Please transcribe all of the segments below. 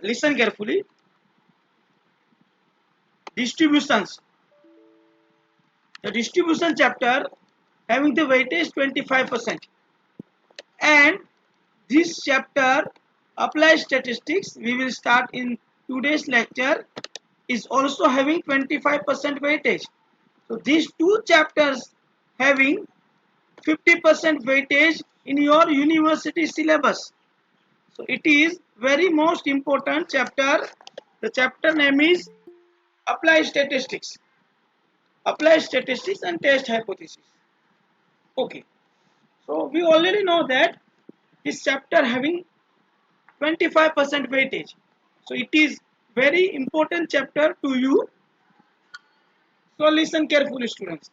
listen carefully. Distributions. The distribution chapter having the weightage 25%, and this chapter applied statistics we will start in today's lecture is also having 25% weightage. So these two chapters having 50% weightage in your university syllabus. So it is very most important chapter. The chapter name is Applied Statistics. Applied Statistics and Test Hypothesis. Okay. So we already know that this chapter having 25% weightage. So it is very important chapter to you. So listen carefully, students.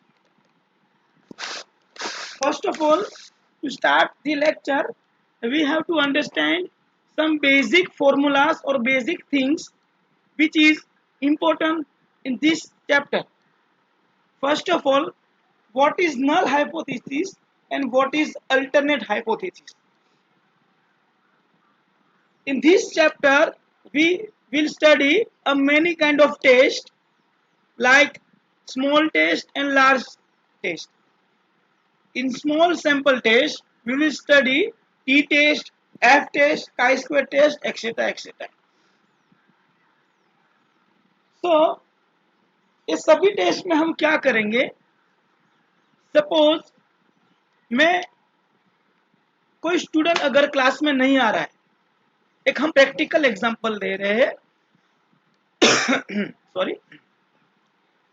First of all, to start the lecture, we have to understand some basic formulas or basic things which is important in this chapter. First of all, what is null hypothesis and what is alternate hypothesis? In this chapter, we will study a many kind of test like small test and large test. In small sample test, we will study t-test, f-test, chi-square test, etc. etc. So, ये सभी test में हम क्या करेंगे? Suppose मैं कोई student अगर class में नहीं आ रहा है, एक हम प्रैक्टिकल एग्जांपल दे रहे हैं सॉरी,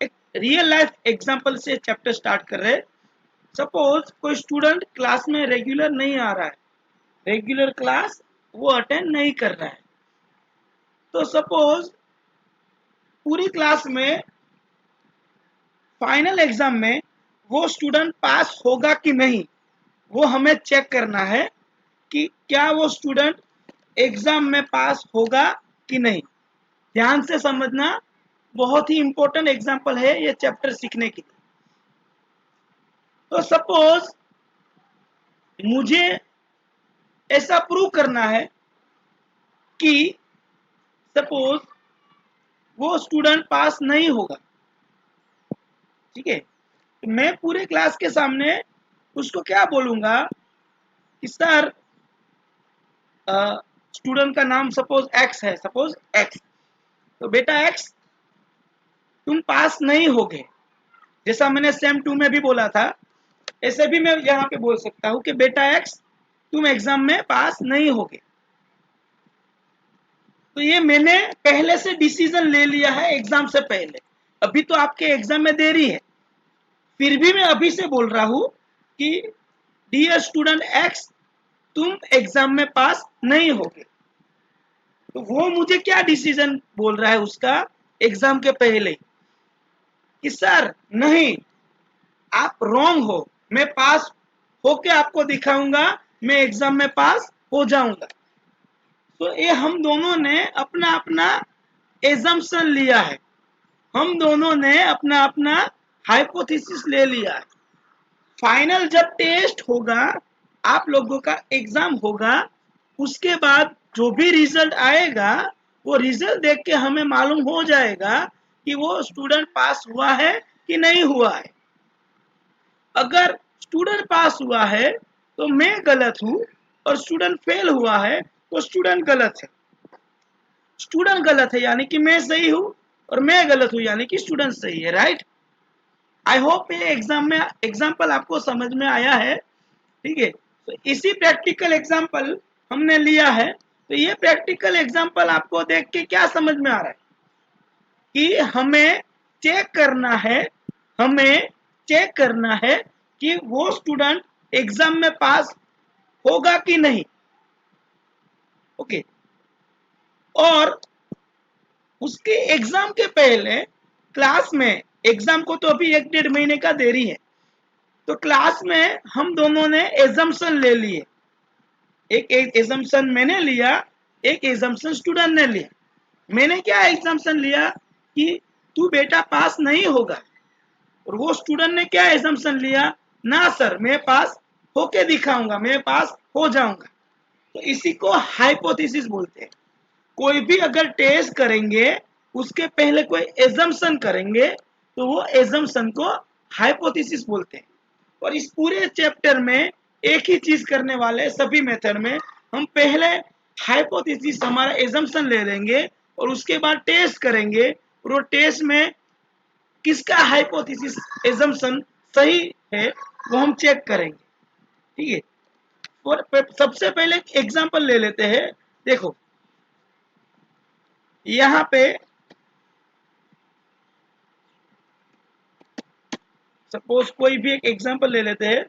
एक रियल लाइफ एग्जांपल से चैप्टर स्टार्ट कर रहे हैं. सपोज कोई स्टूडेंट क्लास में रेगुलर नहीं आ रहा है, रेगुलर क्लास वो अटेंड नहीं कर रहा है. तो सपोज पूरी क्लास में फाइनल एग्जाम में वो स्टूडेंट पास होगा कि नहीं, वो हमें चेक करना है कि क्या वो स्टूडेंट एग्जाम में पास होगा कि नहीं. ध्यान से समझना, बहुत ही इंपॉर्टेंट एग्जांपल है ये चैप्टर सीखने के लिए. तो सपोज मुझे ऐसा प्रूव करना है कि सपोज वो स्टूडेंट पास नहीं होगा, ठीक है. तो मैं पूरे क्लास के सामने उसको क्या बोलूंगा कि सर स्टूडेंट का नाम सपोज एक्स है, सपोज एक्स, तो बेटा एक्स तुम पास नहीं होगे. जैसा मैंने सेम 2 में भी बोला था, ऐसे भी मैं यहाँ पे बोल सकता हूँ कि बेटा एक्स तुम एग्जाम में पास नहीं होगे. तो ये मैंने पहले से डिसीजन ले लिया है एग्जाम से पहले. अभी तो आपके एग्जाम में देरी है, फिर भी मैं अभी से बोल रहा हूँ कि डियर स्टूडेंट एक्स तुम एग्जाम में पास नहीं होगे. तो वो मुझे क्या डिसीजन बोल रहा है उसका एग्जाम के पहले कि सर नहीं, आप रॉन्ग हो, मैं पास होके आपको दिखाऊंगा, मैं एग्जाम में पास हो जाऊंगा. तो ये हम दोनों ने अपना अपना एजम्पशन लिया है, हम दोनों ने अपना अपना हाइपोथेसिस ले लिया है. फाइनल जब टेस्ट होगा, आप लोगों का एग्जाम होगा, उसके बाद जो भी रिजल्ट आएगा वो रिजल्ट देख के हमें मालूम हो जाएगा कि वो स्टूडेंट पास हुआ है कि नहीं हुआ है. अगर स्टूडेंट पास हुआ है तो मैं गलत हूं, और स्टूडेंट फेल हुआ है तो स्टूडेंट गलत है. स्टूडेंट गलत है यानी कि मैं सही हूं, और मैं गलत हूं यानी कि स्टूडेंट सही है. राइट. आई होप ये एग्जाम में एग्जाम्पल आपको समझ में आया है. ठीक है. तो इसी प्रैक्टिकल एग्जाम्पल हमने लिया है. तो ये प्रैक्टिकल एग्जाम्पल आपको देख के क्या समझ में आ रहा है कि हमें चेक करना है, हमें चेक करना है कि वो स्टूडेंट एग्जाम में पास होगा कि नहीं. ओके. और उसके एग्जाम के पहले क्लास में, एग्जाम को तो अभी 1-1.5 महीने का देरी है, तो क्लास में हम दोनों ने एजम्पशन ले लिए. एक एजम्पशन मैंने लिया, एक एजम्पशन स्टूडेंट ने लिया. मैंने क्या एजम्पशन लिया कि तू बेटा पास नहीं होगा, और वो स्टूडेंट ने क्या एजम्पशन लिया, ना सर मैं पास होके दिखाऊंगा, मैं पास हो जाऊंगा. तो इसी को हाइपोथेसिस बोलते हैं. कोई भी अगर टेस्ट करेंगे उसके पहले कोई एजम्पशन करेंगे तो वो एजम्पशन को हाइपोथेसिस बोलते हैं। और इस पूरे चैप्टर में एक ही चीज करने वाले सभी मेथड में, हम पहले हाइपोथेसिस हमारा एजम्पशन ले लेंगे और उसके बाद टेस्ट करेंगे और वो टेस्ट में किसका हाइपोथेसिस एजम्पशन सही है वो हम चेक करेंगे। ठीक है, और सबसे पहले एग्जांपल ले लेते हैं। देखो यहाँ पे सपोज कोई भी एक एग्जांपल ले लेते हैं।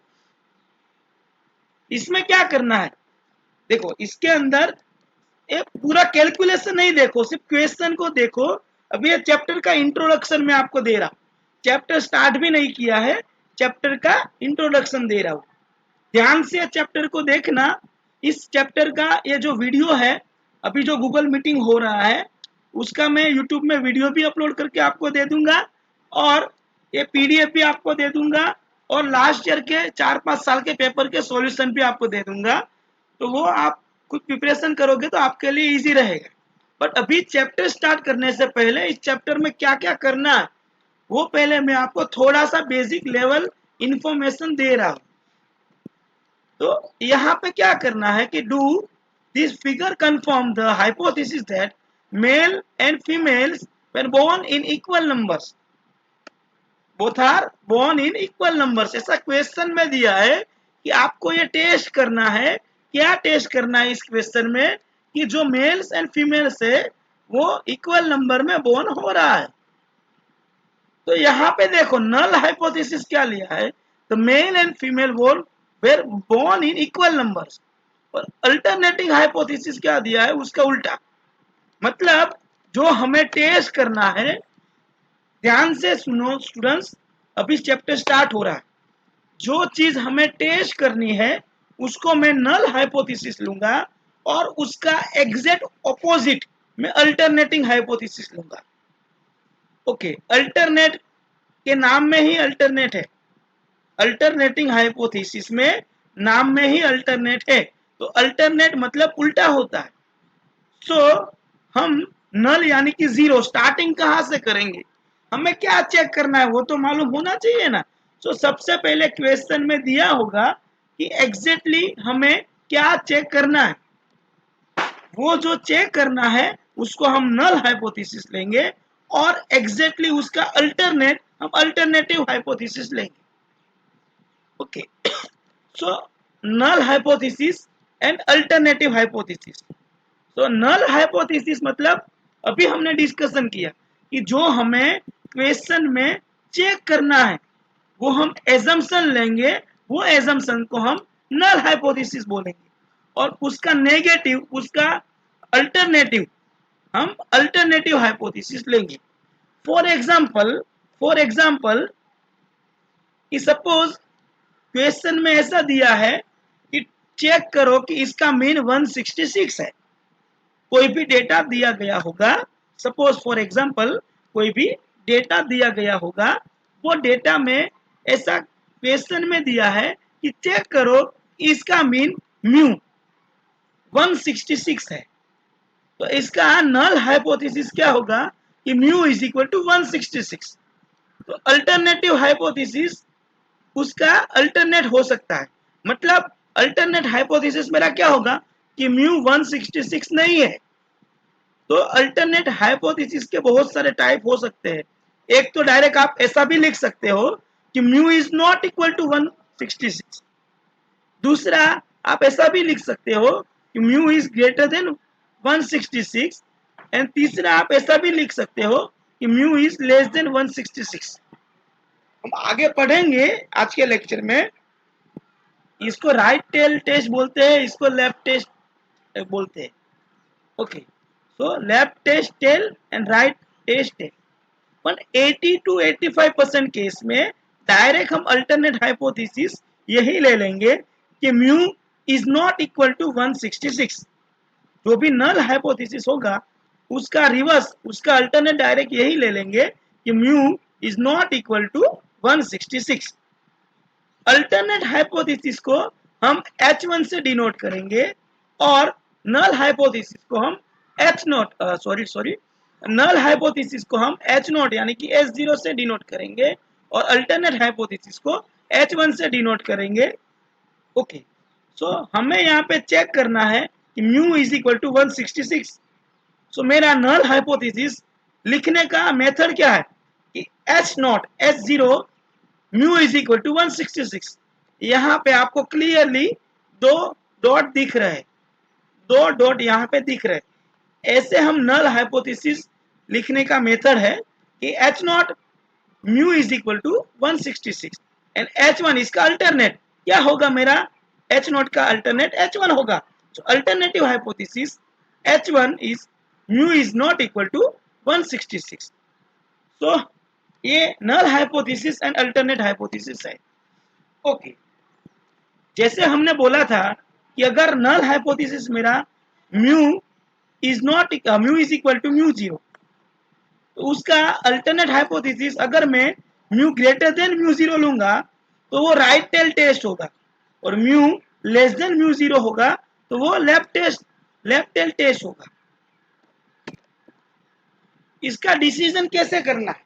इसमें क्या करना है, देखो इसके अंदर एक पूरा कैलकुलेशन नहीं देखो, सिर्फ क्वेश्चन को देखो। अभी ये चैप्टर का इंट्रोडक्शन मैं आपको दे रहा हूं, चैप्टर स्टार्ट भी नहीं किया है, चैप्टर का इंट्रोडक्शन दे रहा हूं। ध्यान से चैप्टर को देखना। इस चैप्टर का ये जो वीडियो है, अभी जो गूगल मीटिंग हो रहा है उसका मैं यूट्यूब में वीडियो भी अपलोड करके आपको दे दूंगा और ये पीडीएफ भी आपको दे दूंगा और लास्ट ईयर के 4-5 साल के पेपर के सॉल्यूशन भी आपको दे दूंगा। तो वो आप खुद प्रिपरेशन करोगे तो आपके लिए इजी रहेगा। बट अभी चैप्टर स्टार्ट करने से पहले इस चैप्टर में क्या क्या करना है वो पहले मैं आपको थोड़ा सा बेसिक लेवल इंफॉर्मेशन दे रहा हूं। तो यहाँ पे क्या करना है कि do this figure confirm the hypothesis that male and females when born in equal numbers both are born in equal numbers. ऐसा क्वेश्चन में दिया है कि आपको ये टेस्ट करना है। क्या टेस्ट करना है इस क्वेश्चन में कि जो मेल्स एंड फीमेल्स है वो इक्वल नंबर में बोर्न हो रहा है। तो यहाँ पे देखो नल हाइपोथेसिस क्या लिया है, the male and female were born in equal numbers. और अल्टरनेटिंग हाइपोथेसिस क्या दिया है उसका उल्टा। मतलब जो हमें टेस्ट करना है, ध्यान से सुनो स्टूडेंट्स, अभी चैप्टर स्टार्ट हो रहा है। जो चीज हमें टेस्ट करनी है उसको मैं नल हाइपोथेसिस लूंगा और उसका एग्जैक्ट ऑपोजिट मैं अल्टरनेटिंग हाइपोथेसिस लूंगा। ओके, अल्टरनेट के नाम में ही अल्टरनेट है, अल्टरनेटिंग हाइपोथेसिस में नाम में ही अल्टरनेट है। तो अल्टरनेट मतलब उल्टा होता है। सो हम नल यानी कि जीरो स्टार्टिंग कहां से करेंगे, हमें क्या चेक करना है वो तो मालूम होना चाहिए ना। सो सबसे पहले क्वेश्चन में दिया होगा कि एग्जैक्टली हमें क्या चेक करना है। वो जो चेक करना है उसको हम नल हाइपोथेसिस लेंगे और एग्जैक्टली उसका अल्टरनेट हम अल्टरनेटिव हाइपोथेसिस लेंगे। Okay, so null hypothesis and alternative hypothesis. तो नल हाइपोथेसिस मतलब अभी हमने डिस्कशन किया कि जो हमें क्वेश्चन में चेक करना है वो हम एजम्पशन लेंगे, वो एजम्पशन को हम नल हाइपोथेसिस बोलेंगे और उसका नेगेटिव, उसका अल्टरनेटिव हम अल्टरनेटिव हाइपोथेसिस लेंगे। फॉर एग्जांपल कि सपोज क्वेश्चन में ऐसा दिया है कि चेक करो कि इसका मीन 166 है। कोई भी डेटा दिया गया होगा, सपोज फॉर एग्जांपल कोई भी डेटा दिया गया होगा, वो डेटा में ऐसा क्वेश्चन में दिया है कि चेक करो इसका मीन म्यू 166 है। तो इसका नल हाइपोथेसिस क्या होगा कि म्यू इज इक्वल टू 166। तो अल्टरनेटिव हाइपोथेसिस उसका अल्टरनेट हो सकता है। मतलब अल्टरनेट हाइपोथेसिस मेरा क्या होगा कि म्यू 166 नहीं है। तो अल्टरनेट हाइपोथेसिस के बहुत सारे टाइप हो सकते हैं। एक तो डायरेक्ट आप ऐसा भी लिख सकते हो कि mu is not equal to 166। दूसरा आप ऐसा भी लिख सकते हो कि mu is greater than 166। And तीसरा आप ऐसा भी लिख सकते हो कि म्यू इज लेस देन 166। हम आगे पढ़ेंगे आज के लेक्चर में। इसको राइट टेल टेस्ट बोलते हैं, इसको लेफ्ट टेस्ट बोलते हैं। Okay, so left test tail and right test tail. पर 80 to 85% केस में डायरेक्ट हम अल्टरनेट हाइपोथेसिस यही ले लेंगे कि mu is not equal to 166। जो भी नल हाइपोथेसिस होगा उसका रिवर्स, उसका अल्टरनेट डायरेक्ट यही ले लेंगे कि mu is not equal to 166। Alternate hypothesis को हम H1 से डिनोट करेंगे और नल हाइपोथेसिस को हम H naught sorry null hypothesis को हम एच नॉट यानी कि H0 से डिनोट करेंगे और अल्टरनेट हाइपोथेसिस को H1 से डिनोट करेंगे। ओके, सो हमें यहाँ पे चेक करना है कि mu is equal to 166। So मेरा नल हाइपोथेसिस लिखने का मेथड क्या है कि H naught H0 mu is equal to 166। यहाँ पे आपको क्लियरली दो डॉट दिख रहे हैं, दो डॉट यहाँ पे दिख रहे हैं। ऐसे हम नल हाइपोथेसिस लिखने का मेथड है कि H naught mu is equal to 166 and H1 इसका अल्टरनेट क्या होगा, मेरा एच नॉट का अल्टरनेट H1 होगा। तो alternative hypothesis H1 is mu is not equal to 166। तो ये null hypothesis and alternate hypothesis है। ओके, जैसे हमने बोला था कि अगर नल हाइपोथेसिस मेरा mu is equal to mu zero, तो उसका अल्टरनेट हाइपोथेसिस अगर मैं mu greater than mu zero लूंगा तो वो राइट टेल टेस्ट होगा, और mu less than mu zero होगा तो वो लेफ्ट टेल टेस्ट होगा। इसका डिसीजन कैसे करना है,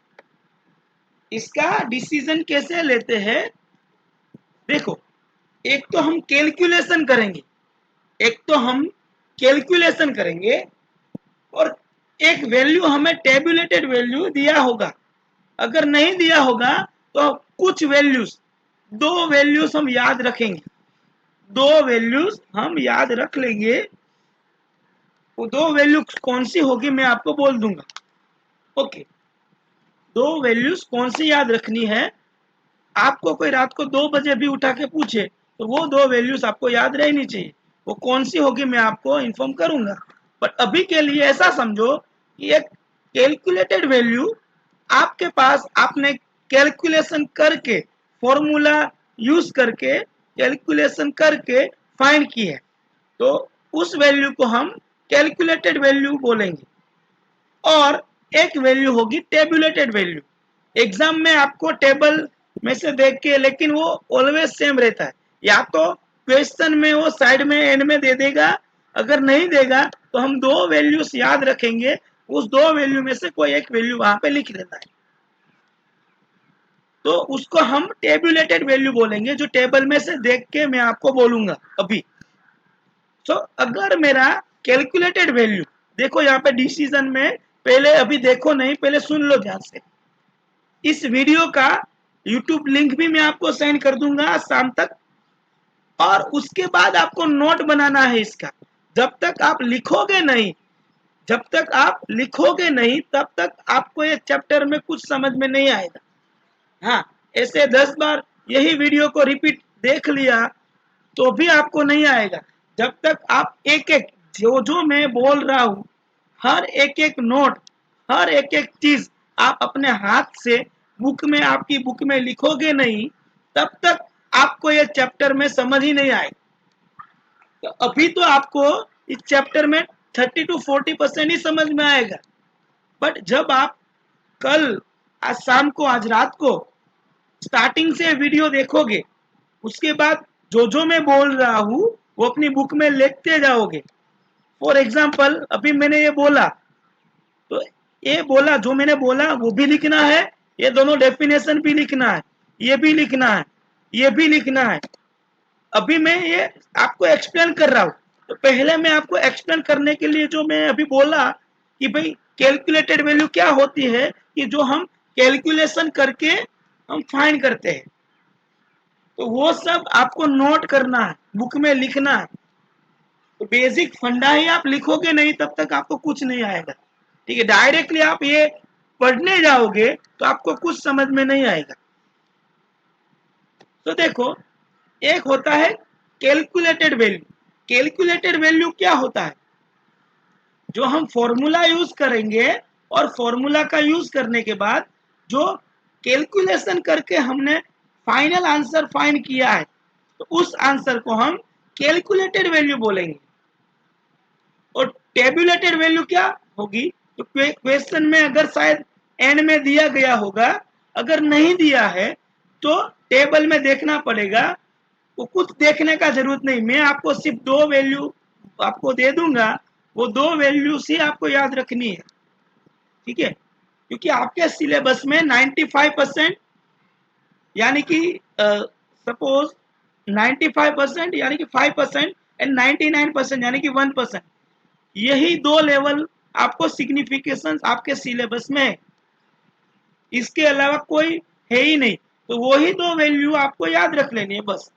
इसका डिसीजन कैसे लेते हैं, देखो एक तो हम कैलकुलेशन करेंगे, एक तो हम कैलकुलेशन करेंगे और एक वैल्यू हमें टेबुलेटेड वैल्यू दिया होगा। अगर नहीं दिया होगा तो कुछ वैल्यूज, दो वैल्यूज हम याद रखेंगे, दो वैल्यूज हम याद रख लेंगे। वो दो वैल्यू कौन सी होगी मैं आपको बोल दूंगा। ओके, दो वैल्यूज कौन सी याद रखनी है, आपको कोई रात को 2 बजे भी उठा के पूछे तो वो दो वैल्यूज आपको याद रहनी चाहिए। वो कौन सी होगी मैं आपको इन्फॉर्म करूंगा, बट अभी के लिए ऐसा समझो कि एक कैलकुलेटेड वैल्यू आपके पास, आपने कैलकुलेशन करके, फॉर्मूला यूज करके कैलकुलेशन करके फाइंड की है, तो उस वैल्यू को हम कैलकुलेटेड वैल्यू बोलेंगे। और एक वैल्यू होगी टेबुलेटेड वैल्यू। एग्जाम में आपको टेबल में से देख के, लेकिन वो ऑलवेज सेम रहता है, या तो क्वेश्चन में वो साइड में एंड में दे देगा, अगर नहीं देगा तो हम दो वैल्यूज याद रखेंगे, उस दो वैल्यू में से कोई एक वैल्यू वहां पे लिख देता है, तो उसको हम टेबुलेटेड वैल्यू बोलेंगे, जो टेबल में से देख के मैं आपको बोलूंगा अभी। तो अगर मेरा कैलकुलेटेड वैल्यू, देखो यहाँ पे डिसीजन में, पहले अभी देखो नहीं, पहले सुन लो ध्यान से। इस वीडियो का यूट्यूब लिंक भी मैं आपको सेंड कर दूंगा आज शाम तक, और उसके बाद आपको नोट बनाना है इसका। जब तक आप लिखोगे नहीं, जब तक आप लिखोगे नहीं तब तक आपको ये चैप्टर में कुछ समझ में नहीं आएगा। हाँ, ऐसे 10 बार यही वीडियो को रिपीट देख लिया तो भी आपको नहीं आएगा, जब तक आप एक एक जो जो मैं बोल रहा हूं, हर एक एक नोट, हर एक एक चीज आप अपने हाथ से बुक में, आपकी बुक में लिखोगे नहीं, तब तक आपको ये चैप्टर में समझ ही नहीं आएगा। तो अभी तो आपको इस चैप्टर में 30 to 40% ही समझ में आएगा, बट जब आप कल, आज शाम को, आज रात को स्टार्टिंग से वीडियो देखोगे, उसके बाद जो जो मैं बोल रहा हूं वो अपनी बुक में लिखते जाओगे। फॉर एग्जाम्पल अभी मैंने ये बोला, तो ये बोला, जो मैंने बोला वो भी लिखना है, ये दोनों डेफिनेशन भी लिखना है, ये भी लिखना है, ये भी लिखना है। अभी मैं ये आपको एक्सप्लेन कर रहा हूं, तो पहले मैं आपको एक्सप्लेन करने के लिए जो मैं अभी बोला कि भाई कैलकुलेटेड वैल्यू क्या होती है, कि जो हम कैलकुलेशन करके हम फाइंड करते हैं, तो वो सब आपको नोट करना है, बुक में लिखना है। तो बेसिक फंडा ही आप लिखोगे नहीं तब तक आपको कुछ नहीं आएगा। ठीक है, डायरेक्टली आप ये पढ़ने जाओगे तो आपको कुछ समझ में नहीं आएगा। तो देखो, एक होता है कैलकुलेटेड वैल्यू। कैलकुलेटेड वैल्यू क्या होता है, जो हम फॉर्मूला यूज करेंगे और फॉर्मूला का यूज करने के बाद जो कैलकुलेशन करके हमने फाइनल आंसर फाइंड किया है, तो उस आंसर को हम कैलकुलेटेड वैल्यू बोलेंगे। और टेबुलेटेड वैल्यू क्या होगी, तो क्वेश्चन में अगर शायद एंड में दिया गया होगा, अगर नहीं दिया है तो टेबल में देखना पड़ेगा। वो कुछ देखने का जरूरत नहीं, मैं आपको सिर्फ दो वैल्यू आपको दे दूंगा, वो दो वैल्यूज ही आपको याद रखनी है, ठीक है, क्योंकि आपके सिलेबस में 95% यानी कि सपोज 95% यानी कि 5% एंड 99% यानी कि 1%, यही दो लेवल आपको सिग्निफिकेशन आपके सिलेबस में है, इसके अलावा कोई है ही नहीं। तो वो ही दो वैल्यू आपको याद रख लेनी है बस,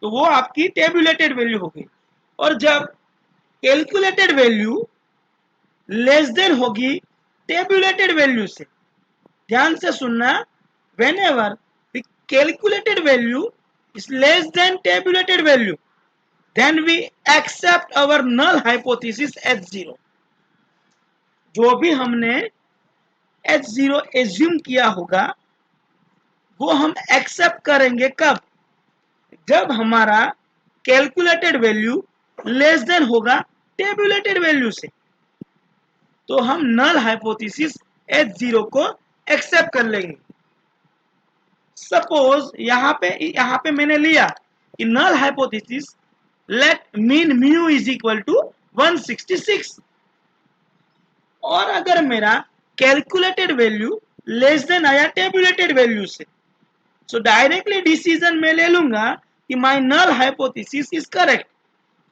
तो वो आपकी टेबुलेटेड वैल्यू हो गई। और जब कैलकुलेटेड वैल्यू लेस देन होगी टेबुलेटेड वैल्यू से, ध्यान से सुनना, whenever the calculated value is less than tabulated value then we accept our null hypothesis as zero। जो भी हमने h0 एज्यूम किया होगा वो हम एक्सेप्ट करेंगे कब, जब हमारा कैलकुलेटेड वैल्यू लेस देन होगा टेबुलेटेड वैल्यू से, तो हम नल हाइपोथेसिस h0 को एक्सेप्ट कर लेंगे। सपोज यहां पे मैंने लिया कि null hypothesis let mean mu is equal to 166, और अगर मेरा कैलकुलेटेड वैल्यू लेस देन आया टेबुलेटेड वैल्यू से, सो डायरेक्टली डिसीजन में ले लूंगा कि my null hypothesis is correct.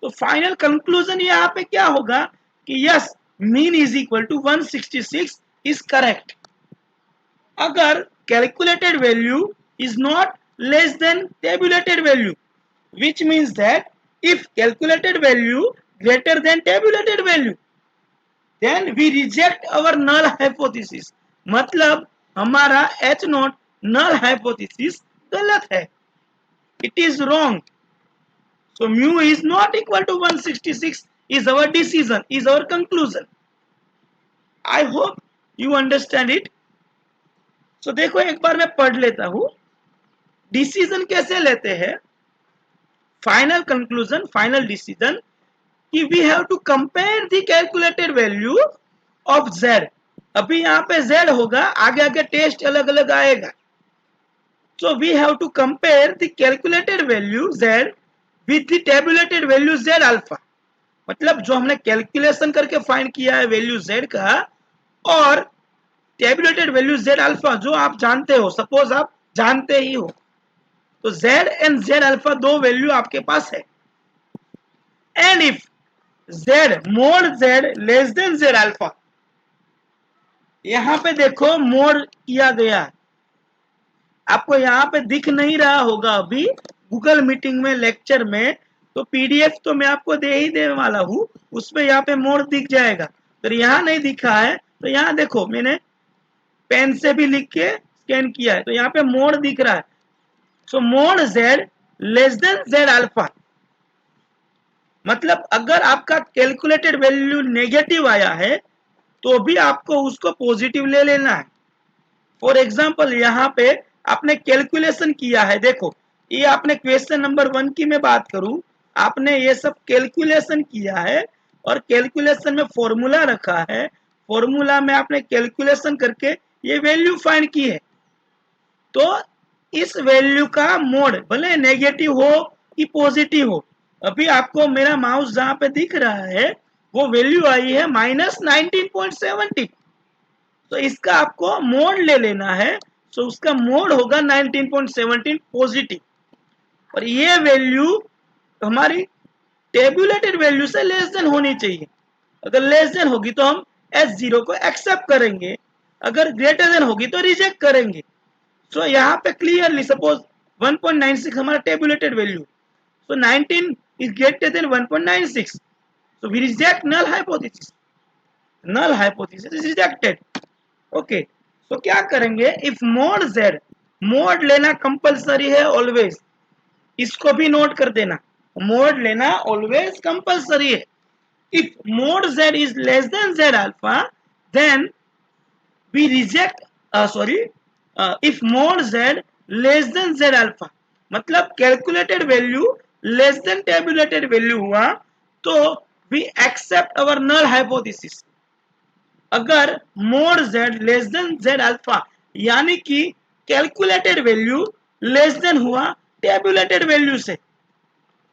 तो फाइनल कंक्लूजन यहाँ पे क्या होगा कि yes mean is equal to 166 is correct. अगर calculated value is not less than tabulated value, which means that if calculated value greater than tabulated value then we reject our null hypothesis। मतलब हमारा h not null hypothesis गलत है, it is wrong। so mu is not equal to 166 is our decision, is our conclusion। I hope you understand it। so देखो एक बार मैं पढ़ लेता हूं, डिसीजन कैसे लेते हैं, फाइनल कंक्लूजन, फाइनल डिसीजन कि we have to compare the calculated value of z। अभी यहाँ पे z होगा, आगे आगे टेस्ट अलग अलग आएगा। So we have to compare the calculated value z with the tabulated value z alpha. मतलब जो हमने कैलकुलेशन करके फाइंड किया है वैल्यू z का, और टेबुलेटेड वैल्यू z अल्फा जो आप जानते हो, सपोज आप जानते ही हो, तो z एंड z अल्फा दो वैल्यू आपके पास है। And if z mode z less than z alpha, यहां पे देखो मोड किया गया है, आपको यहां पे दिख नहीं रहा होगा अभी गूगल मीटिंग में लेक्चर में, तो पीडीएफ तो मैं आपको दे ही देने वाला हूं, उसमें यहाँ पे मोड दिख जाएगा। तो यहाँ नहीं दिखा है तो यहाँ देखो मैंने पेन से भी लिख के स्कैन किया है, तो यहाँ पे मोड दिख रहा है। सो mode z less than z alpha, मतलब अगर आपका कैलकुलेटेड वैल्यू नेगेटिव आया है तो भी आपको उसको पॉजिटिव ले लेना है। फॉर एग्जांपल यहाँ पे आपने कैलकुलेशन किया है, देखो ये आपने क्वेश्चन नंबर 1 की मैं बात करूं, आपने ये सब कैलकुलेशन किया है और कैलकुलेशन में फॉर्मूला रखा है, फॉर्मूला में आपने कैलकुलेशन करके ये वैल्यू फाइंड की है। तो इस वैल्यू का मोड भले नेगेटिव हो कि पॉजिटिव हो, अभी आपको मेरा माउस जहां पे दिख रहा है वो वैल्यू आई है -19.70, तो इसका आपको मोड ले लेना है। सो उसका मोड होगा 19.17 पॉजिटिव, और ये वैल्यू हमारी टेबुलेटेड वैल्यू से लेस देन होनी चाहिए। अगर लेस देन होगी तो हम S0 को एक्सेप्ट करेंगे, अगर ग्रेटर देन होगी तो रिजेक्ट करेंगे। सो यहाँ पे क्लियरली सपोज 1.96 हमारा tabulated value, so 19 is greater than 1.96, so we reject null hypothesis, null hypothesis is rejected. Okay, so क्या करेंगे, इफ मोड z, मोड लेना कंपलसरी है ऑलवेज, इसको भी नोट कर देना, मोड लेना ऑलवेज कंपलसरी है। If mod z is less than z alpha then we reject, sorry, if mod z less than z alpha, मतलब calculated value less than tabulated value हुआ तो we accept our null hypothesis. अगर mod z less than z alpha यानी कि calculated value less than हुआ tabulated value से,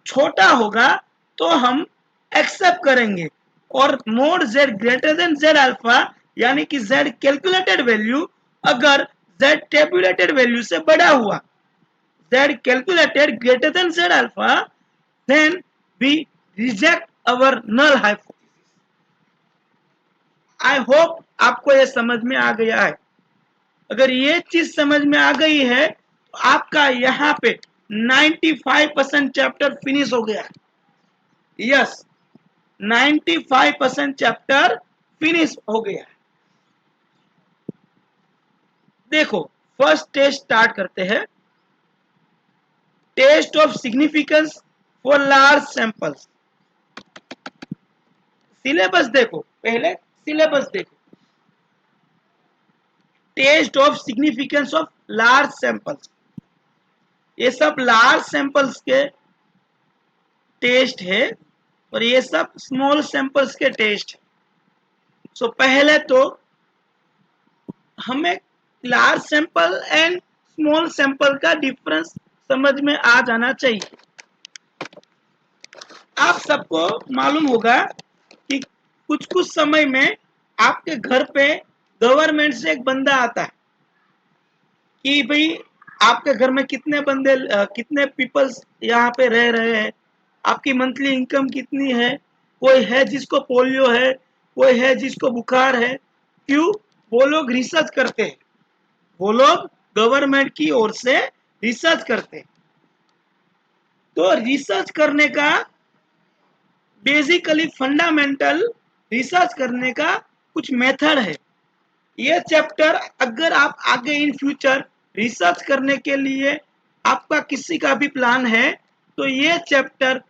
छोटा होगा तो हम एक्सेप्ट करेंगे, और mod z greater than z alpha यानी कि z कैलकुलेटेड वैल्यू अगर z टेबुलेटेड वैल्यू से बड़ा हुआ, z calculated greater than z alpha, then we reject our null hypothesis. I hope आपको यह समझ में आ गया है। अगर ये चीज समझ में आ गई है तो आपका यहां पे 95% चैप्टर फिनिश हो गया। यस, 95% चैप्टर फिनिश हो गया। देखो, फर्स्ट टेस्ट स्टार्ट करते हैं। Test of significance for large samples. Syllabus देखो, पहले सिलेबस देखो। Test of significance of large samples, ये सब लार्ज सैंपल्स के टेस्ट है और ये सब स्मॉल सैंपल्स के टेस्ट है। सो पहले तो हमें large sample and small sample का डिफरेंस समझ में आ जाना चाहिए। आप सबको मालूम होगा कि कुछ कुछ समय में आपके घर पे गवर्नमेंट से एक बंदा आता है कि भाई आपके घर में कितने बंदे कितने पीपल्स यहाँ पे रह रहे हैं, आपकी मंथली इनकम कितनी है, कोई है जिसको पोलियो है, कोई है जिसको बुखार है। क्यों? वो लोग रिसर्च करते हैं, वो लोग गवर्नमेंट की ओर से रिसर्च करते हैं। तो रिसर्च करने का बेसिकली फंडामेंटल रिसर्च करने का कुछ मेथड है। ये चैप्टर अगर आप आगे इन फ्यूचर रिसर्च करने के लिए आपका किसी का भी प्लान है तो ये chapter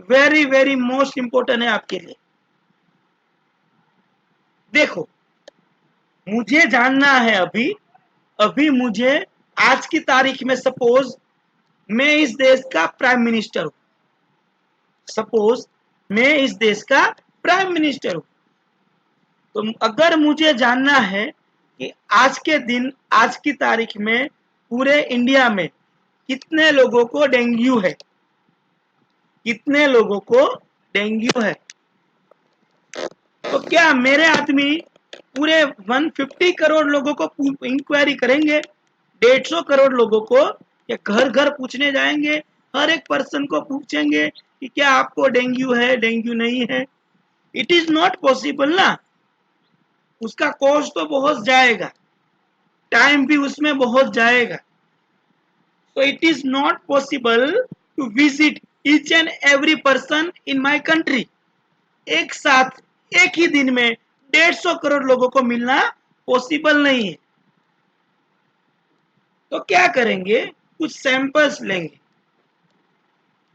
very very most important है आपके लिए। देखो, मुझे जानना है अभी मुझे आज की तारीख में सपोज मैं इस देश का प्राइम मिनिस्टर हूं, सपोज मैं इस देश का प्राइम मिनिस्टर हूं, तो अगर मुझे जानना है कि आज के दिन आज की तारीख में पूरे इंडिया में कितने लोगों को डेंगू है, कितने लोगों को डेंगू है, तो क्या मेरे आदमी पूरे 150 करोड़ लोगों को इंक्वायरी करेंगे, 150 करोड़ लोगों को, या घर घर पूछने जाएंगे, हर एक पर्सन को पूछेंगे कि क्या आपको डेंगू है, डेंगू नहीं है? इट इज नॉट पॉसिबल ना। उसका कॉस्ट तो बहुत जाएगा, टाइम भी उसमें बहुत जाएगा। So it is not possible to visit each and every person in my country. एक साथ एक ही दिन में 150 करोड़ लोगों को मिलना पॉसिबल नहीं है। तो क्या करेंगे? कुछ सैंपल्स लेंगे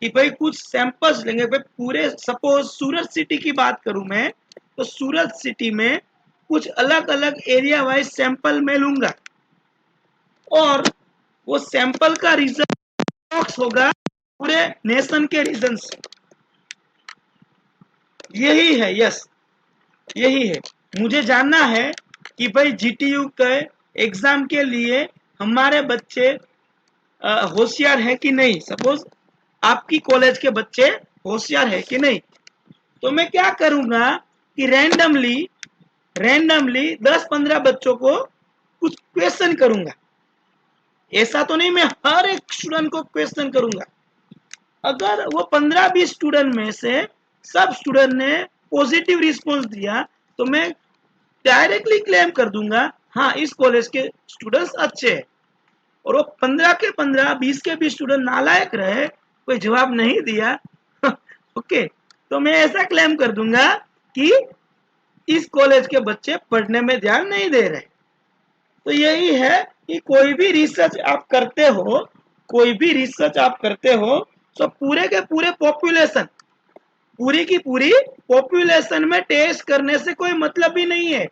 कि भाई कुछ सैंपल्स लेंगे भाई पूरे, सपोज सूरत सिटी की बात करूं मैं, तो सूरत सिटी में कुछ अलग अलग एरिया वाइज सैंपल मैं लूंगा और वो सैंपल का रिजल्ट होगा पूरे नेशन के रीजन से। यही है, यस यही है। मुझे जानना है कि भाई जीटीयू के एग्जाम के लिए हमारे बच्चे होशियार है कि नहीं, सपोज आपकी कॉलेज के बच्चे होशियार है कि नहीं, तो मैं क्या करूंगा कि रैंडमली 10-15 बच्चों को कुछ क्वेश्चन करूंगा। ऐसा तो नहीं मैं हर एक स्टूडेंट को क्वेश्चन करूंगा। अगर वो 15-20 स्टूडेंट में से सब स्टूडेंट ने पॉजिटिव रिस्पॉन्स दिया तो मैं डायरेक्टली क्लेम कर दूंगा हाँ इस कॉलेज के स्टूडेंट्स अच्छे हैं। और वो 15 के 15, 20 के 20 स्टूडेंट नालायक रहे, कोई जवाब नहीं दिया ओके, तो मैं ऐसा क्लेम कर दूंगा कि इस कॉलेज के बच्चे पढ़ने में ध्यान नहीं दे रहे। तो यही है कि कोई भी रिसर्च आप करते हो, कोई भी रिसर्च आप करते हो तो पूरे के पूरे पॉपुलेशन, पूरी की पूरी पॉपुलेशन में टेस्ट करने से कोई मतलब ही नहीं है।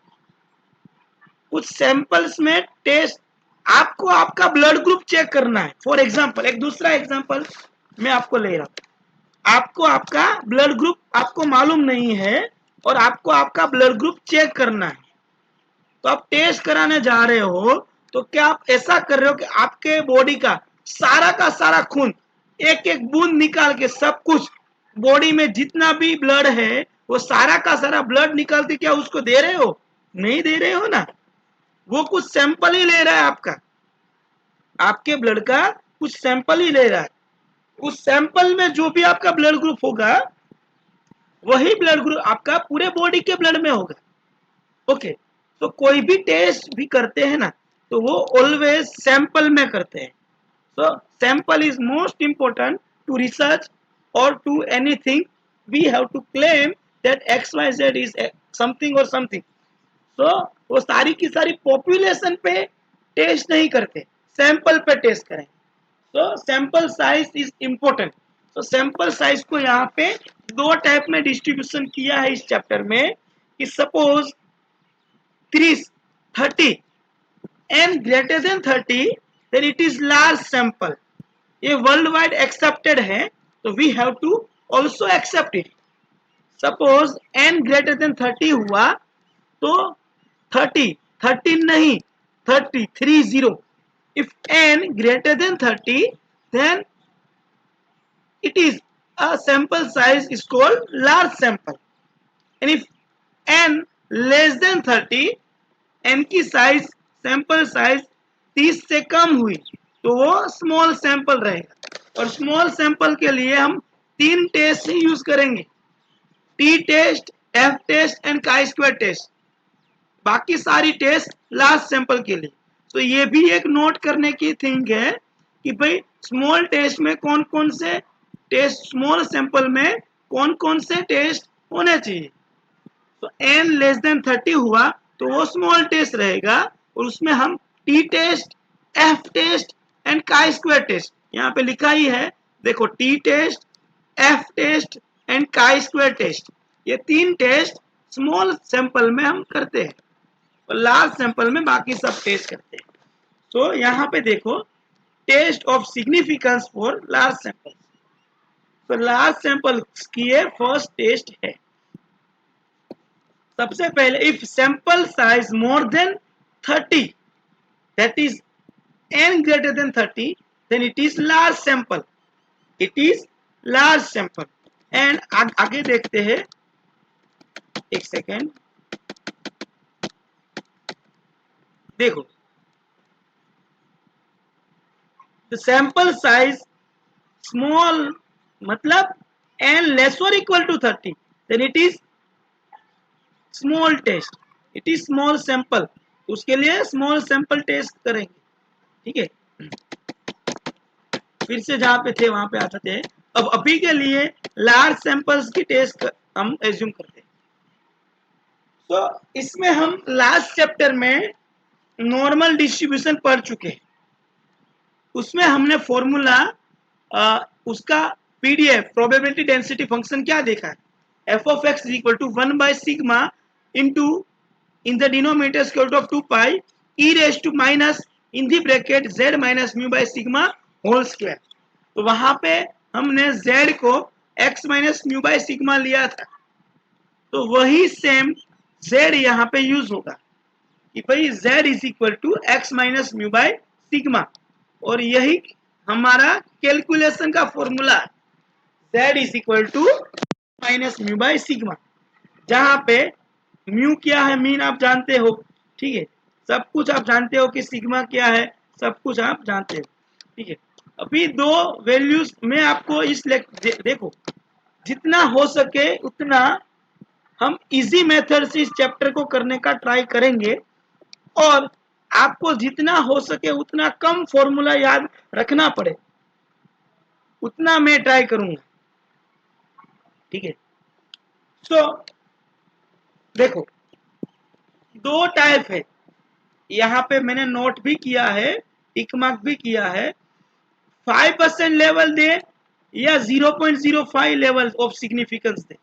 कुछ सैंपल्स में टेस्ट, आपको आपका ब्लड ग्रुप चेक करना है। फॉर एग्जांपल, एक दूसरा एग्जांपल मैं आपको ले रहा हूं, आपको आपका ब्लड ग्रुप आपको मालूम नहीं है और आपको आपका ब्लड ग्रुप चेक करना है, तो आप टेस्ट कराने जा रहे हो, तो क्या आप ऐसा कर रहे हो कि आपके बॉडी का सारा खून एक एक बूंद निकाल के सब कुछ बॉडी में जितना भी ब्लड है वो सारा का सारा ब्लड निकाल के क्या उसको दे रहे हो? नहीं दे रहे हो ना, वो कुछ सैंपल ही ले रहा है आपका, आपके ब्लड का कुछ सैंपल ही ले रहा है। उस सैंपल में जो भी आपका ब्लड ग्रुप होगा वही ब्लड ग्रुप आपका पूरे बॉडी के ब्लड में होगा। ओके, तो कोई भी टेस्ट भी करते हैं ना तो वो ऑलवेज सैंपल में करते हैं। So sample is most important to research और to anything we have to claim that XYZ is something और समथिंग। सो वो सारी की सारी पॉपुलेशन पे टेस्ट नहीं करते, सैंपल पे टेस्ट करें। तो सैंपल साइज इज इंपॉर्टेंट। तो सैंपल साइज को यहाँ पे दो टाइप में डिस्ट्रीब्यूशन किया है इस चैप्टर में कि suppose 30 and greater than 30 then it is large sample, ये वर्ल्ड वाइड एक्सेप्टेड है तो we have to also accept it. Suppose n greater than 30 हुआ तो 30 नहीं 30 if n greater than 30 then it is a sample size is called large sample, and if n less than 30 n की size sample size 30 से कम हुई तो वो small sample रहेगा। और स्मॉल सैंपल के लिए हम तीन टेस्ट ही यूज करेंगे, T test, F test and chi square test. बाकी सारी टेस्ट लास्ट सैंपल के लिए। तो ये भी एक नोट करने की थिंग है कि भाई स्मॉल टेस्ट में कौन कौन से टेस्ट, स्मॉल सैंपल में कौन कौन से टेस्ट होने चाहिए। तो n लेस देन 30 हुआ तो वो स्मॉल टेस्ट रहेगा और उसमें हम T test, F test and chi square test, यहाँ पे लिखा ही है देखो, T test, F test and chi square test, ये तीन टेस्ट स्मॉल सैंपल में हम करते हैं और लार्ज सैंपल में बाकी सब टेस्ट करते हैं। तो यहाँ पे देखो test of significance for large sample. तो लार्ज सैंपल की फर्स्ट टेस्ट है, सबसे पहले if sample size more than 30 that is n greater than 30 then it is large sample, it is large sample। And आगे देखते हैं, एक सेकेंड देखो, द सैंपल साइज स्मॉल मतलब n लेस और equal to 30 then it is small test, it is small sample, उसके लिए small sample test करेंगे। ठीक है, फिर से जहां पे थे वहां पे आते थे। अब अभी के लिए लार्ज सैंपल्स की टेस्ट हम एज्यूम करते हैं। तो इसमें हम लास्ट चैप्टर में नॉर्मल डिस्ट्रीब्यूशन पढ़ चुके हैं, उसमें हमने फॉर्मूला उसका पीडीएफ प्रोबेबिलिटी डेंसिटी फंक्शन क्या देखा है, F of X is equal to 1 by sigma into in the denominator square root of 2 pi E raise to minus in the bracket z minus mu by sigma whole square. तो वहां पे हमने z को x minus mu by sigma लिया था, तो वही same z यहाँ पे यूज होगा कि भाई z is equal to x minus mu by sigma, और यही हमारा कैलकुलेशन का फॉर्मूला है, z is equal to minus mu by sigma, जहां पे म्यू क्या है मीन आप जानते हो। ठीक है, सब कुछ आप जानते हो कि सिग्मा क्या है, सब कुछ आप जानते हो। ठीक है, अभी दो वैल्यूज में आपको इस देखो, जितना हो सके उतना हम इजी मेथड से इस चैप्टर को करने का ट्राई करेंगे और आपको जितना हो सके उतना कम फॉर्मूला याद रखना पड़े उतना मैं ट्राई करूंगा। ठीक है, तो देखो दो टाइप है, यहाँ पे मैंने नोट भी किया है, टिक मार्क भी किया है। 5% लेवल दे या 0.05 level of significance they.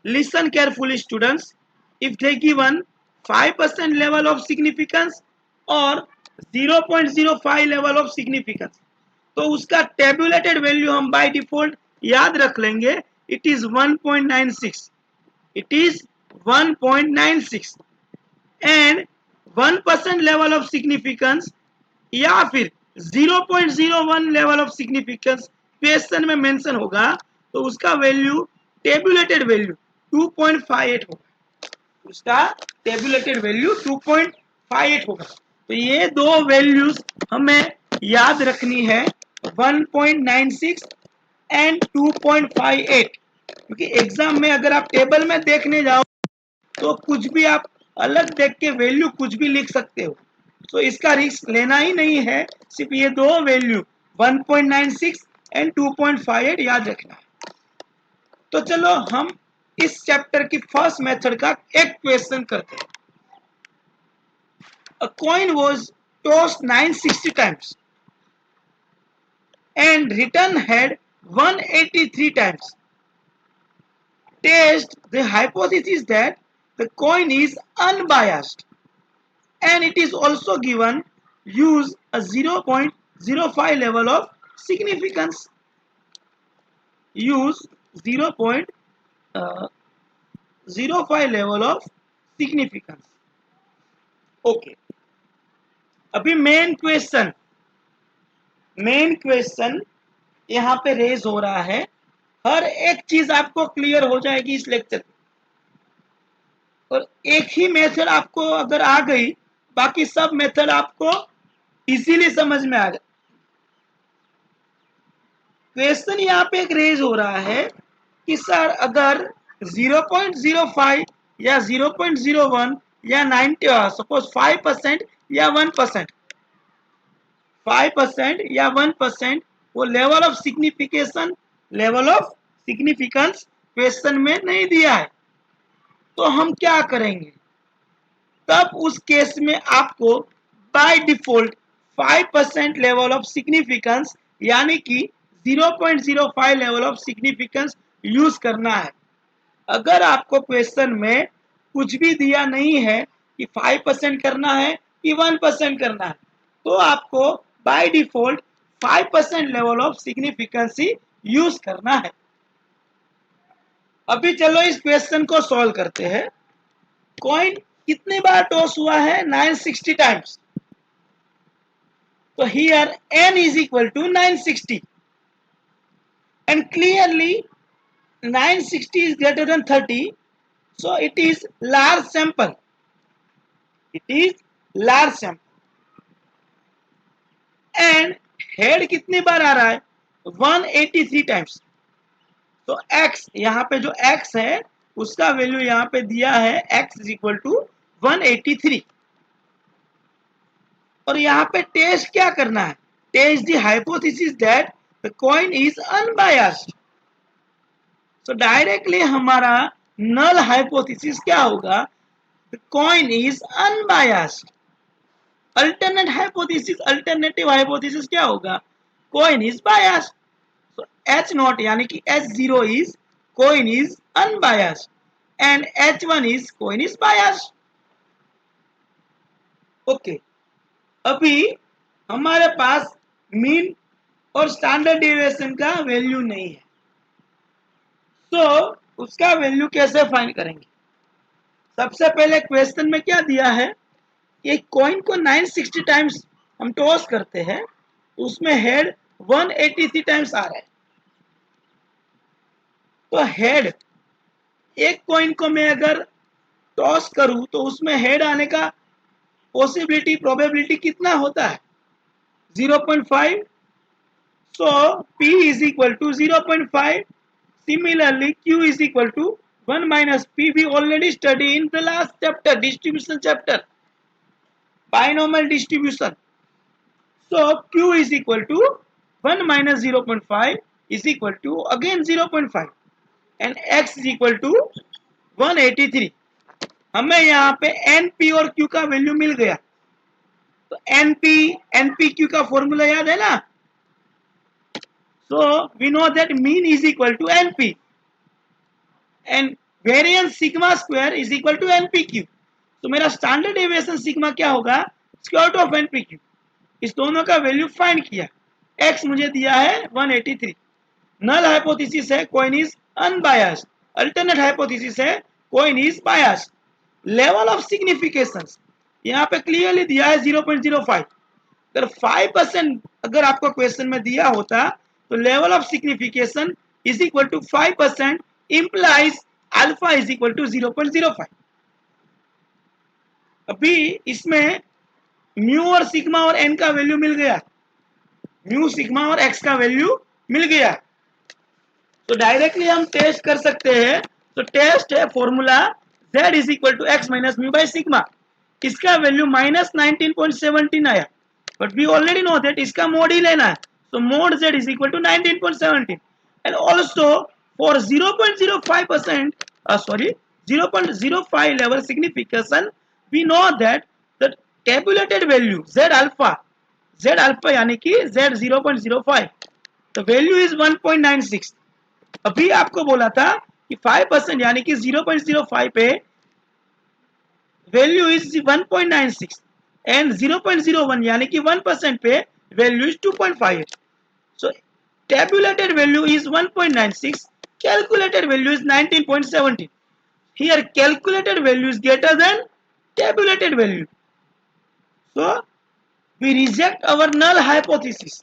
Listen carefully students, if they given 5% level of significance और 0.05 लेवल ऑफ सिग्निफिकेंस, तो उसका टेबुलेटेड वैल्यू हम बाय डिफॉल्ट याद रख लेंगे, it is 1.96, it is 1.96 and 1% level of significance या फिर 0.01 लेवल ऑफ सिग्निफिकेंस क्वेश्चन में मेंशन होगा तो उसका वैल्यू टेबुलेटेड वैल्यू 2.58 होगा, उसका टेबुलेटेड वैल्यू 2.58 होगा। तो ये दो वैल्यूज हमें याद रखनी है, 1.96 एंड 2.58, क्योंकि एग्जाम में अगर आप टेबल में देखने जाओ तो कुछ भी आप अलग देख के वैल्यू कुछ भी लिख सकते हो, तो इसका रिस्क लेना ही नहीं है, सिर्फ ये दो वैल्यू 1.96 एंड 2.58 याद रखना है। तो चलो हम इस चैप्टर की फर्स्ट मेथड का एक क्वेश्चन करते हैं। A coin was tossed 960 times and return had 183 times. Test the hypothesis that the coin is unbiased and it is also given use a 0.05 level of significance. Use 0.05 level of significance. Okay. अभी main question यहाँ पे raise हो रहा है। हर एक चीज आपको clear हो जाएगी इस लेक्चर में, और एक ही मेथड आपको अगर आ गई, बाकी सब मेथड आपको इजीली समझ में आ गया। क्वेश्चन यहाँ पे एक रेज हो रहा है कि सर अगर 0.05 या 0.01 या 90 सपोज 5% या 1%, 5% या 1% वो लेवल ऑफ सिग्निफिकेंस क्वेश्चन में नहीं दिया है, तो हम क्या करेंगे? तब उस केस में आपको by default 5% level of significance यानी कि 0.05 लेवल ऑफ सिग्निफिकेंस यूज करना है। अगर आपको क्वेश्चन में कुछ भी दिया नहीं है कि 5% करना है कि 1% करना है, तो आपको by default 5% level of significance he use करना है। अभी चलो इस क्वेश्चन को सॉल्व करते हैं। कॉइन कितने बार टॉस हुआ है? 960 टाइम्स। तो here n is equal to 960 and clearly 960 is greater than 30, so it is large sample. And head कितनी बार आ रहा है? 183 टाइम्स। तो x, यहाँ पे जो x है उसका वैल्यू यहाँ पे दिया है x is equal to 183। और यहाँ पे टेस्ट क्या करना है? Test the hypothesis that the coin is unbiased. तो डायरेक्टली हमारा नल हाइपोथेसिस क्या होगा? The coin is unbiased. Alternative hypothesis क्या होगा? Coin is biased. तो H0 यानी कि H0 is coin is unbiased and H1 is coin is biased. Okay, अभी हमारे पास मीन और स्टैंडर्ड डेविएशन का वैल्यू नहीं है, तो उसका वैल्यू कैसे फाइंड करेंगे? सबसे पहले क्वेश्चन में क्या दिया है? एक कॉइन को 960 टाइम्स हम टॉस करते हैं, उसमें हेड 183 टाइम्स आ रहा है। तो हेड, एक कॉइन को मैं अगर टॉस करूं तो उसमें हेड आने का प्रोबेबिलिटी कितना होता है? 0.5। so P is equal to 0.5. Similarly, Q is equal to 1 minus P. We already studied in the last chapter, distribution chapter, binomial distribution. So Q is equal to 1 minus 0.5 is equal to again 0.5 and X is equal to 183. हमें यहाँ पे NP और Q का value मिल गया। तो NPQ का formula याद है ना? So we know that mean is equal to NP and variance sigma square is equal to NPQ. तो मेरा स्टैंडर्ड डेविएशन सिग्मा क्या होगा? Square root of NPQ। इस दोनों का वैल्यू फाइंड किया। X मुझे दिया है 183। नल हाइपोथेसिस है coin is unbiased, alternate hypothesis है coin is biased. Level of significations यहाँ पे क्लियरली दिया है 0.05। अगर 5% अगर आपको क्वेश्चन में दिया होता तो level of signification is equal to 5% implies alpha is equal to 0.05। अभी इसमें म्यू और सिग्मा और एन का वैल्यू मिल गया, म्यू सिग्मा और एक्स का वैल्यू मिल गया, तो डायरेक्टली हम टेस्ट कर सकते हैं। तो टेस्ट है formula z is equal to x minus mu by sigma, इसका वैल्यू माइनस 19.17 आया, but we already know that इसका मोड ही लेना है, so mod z is equal to 19.17, and also for 0.05% sorry 0.05 level signification, we know that the tabulated value z alpha यानी कि z 0.05, the value is 1.96। अभी आपको बोला था कि 5% यानी कि 0.05 पे वैल्यू इज 1.96 एंड 0.01 यानी कि 1% पे value is 2.58। So tabulated value is 1.96, calculated value is 19.17. Here calculated value is greater than tabulated value. So we reject our null hypothesis.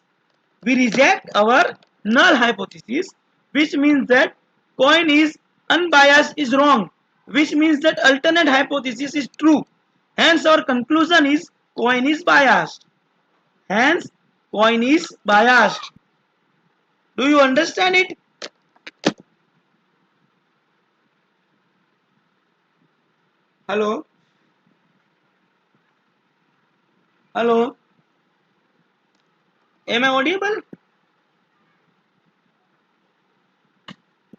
We reject our null hypothesis, which means that coin is unbiased is wrong, which means that alternate hypothesis is true. Hence our conclusion is coin is biased. Hence coin is biased. Do you understand it? Hello? Hello? Am I audible?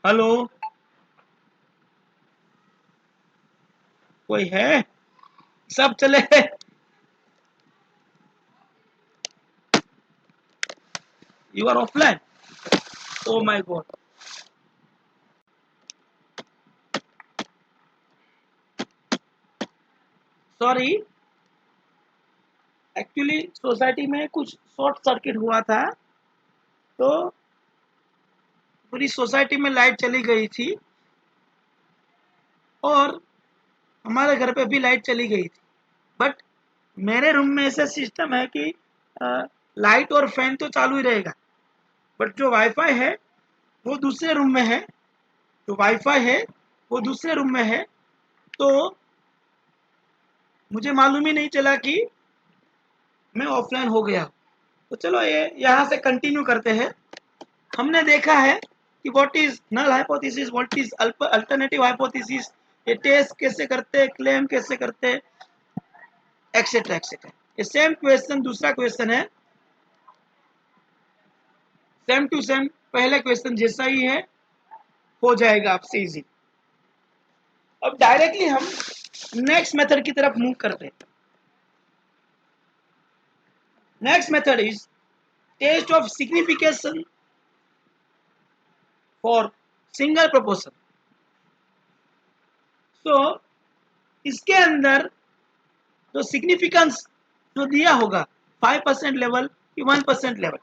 Hello, कोई है? सब चले गए? You are offline? Oh my god. Sorry, actually society में कुछ short circuit हुआ था, तो पूरी सोसाइटी में लाइट चली गई थी और हमारे घर पे भी लाइट चली गई थी। बट मेरे रूम में ऐसा सिस्टम है कि लाइट और फैन तो चालू ही रहेगा, बट जो वाईफाई है वो दूसरे रूम में है, जो वाईफाई है वो दूसरे रूम में है, तो मुझे मालूम ही नहीं चला कि मैं ऑफलाइन हो गया। तो चलो ये यहाँ से कंटिन्यू करते हैं। हमने देखा है कि what is null hypothesis, what is alternative hypothesis, ये टेस्ट कैसे करते, क्लेम कैसे करते, एक्सेट्रा एक्सेट्रा। ये सेम क्वेश्चन, दूसरा क्वेश्चन है सेम टू सेम पहले क्वेश्चन जैसा ही है, हो जाएगा आपसे इजी। अब डायरेक्टली हम नेक्स्ट मेथड की तरफ मूव करते हैं। Next method is test of signification for single proportion. तो इसके अंदर जो सिग्निफिकेंस जो दिया होगा 5% लेवल कि 1% लेवल,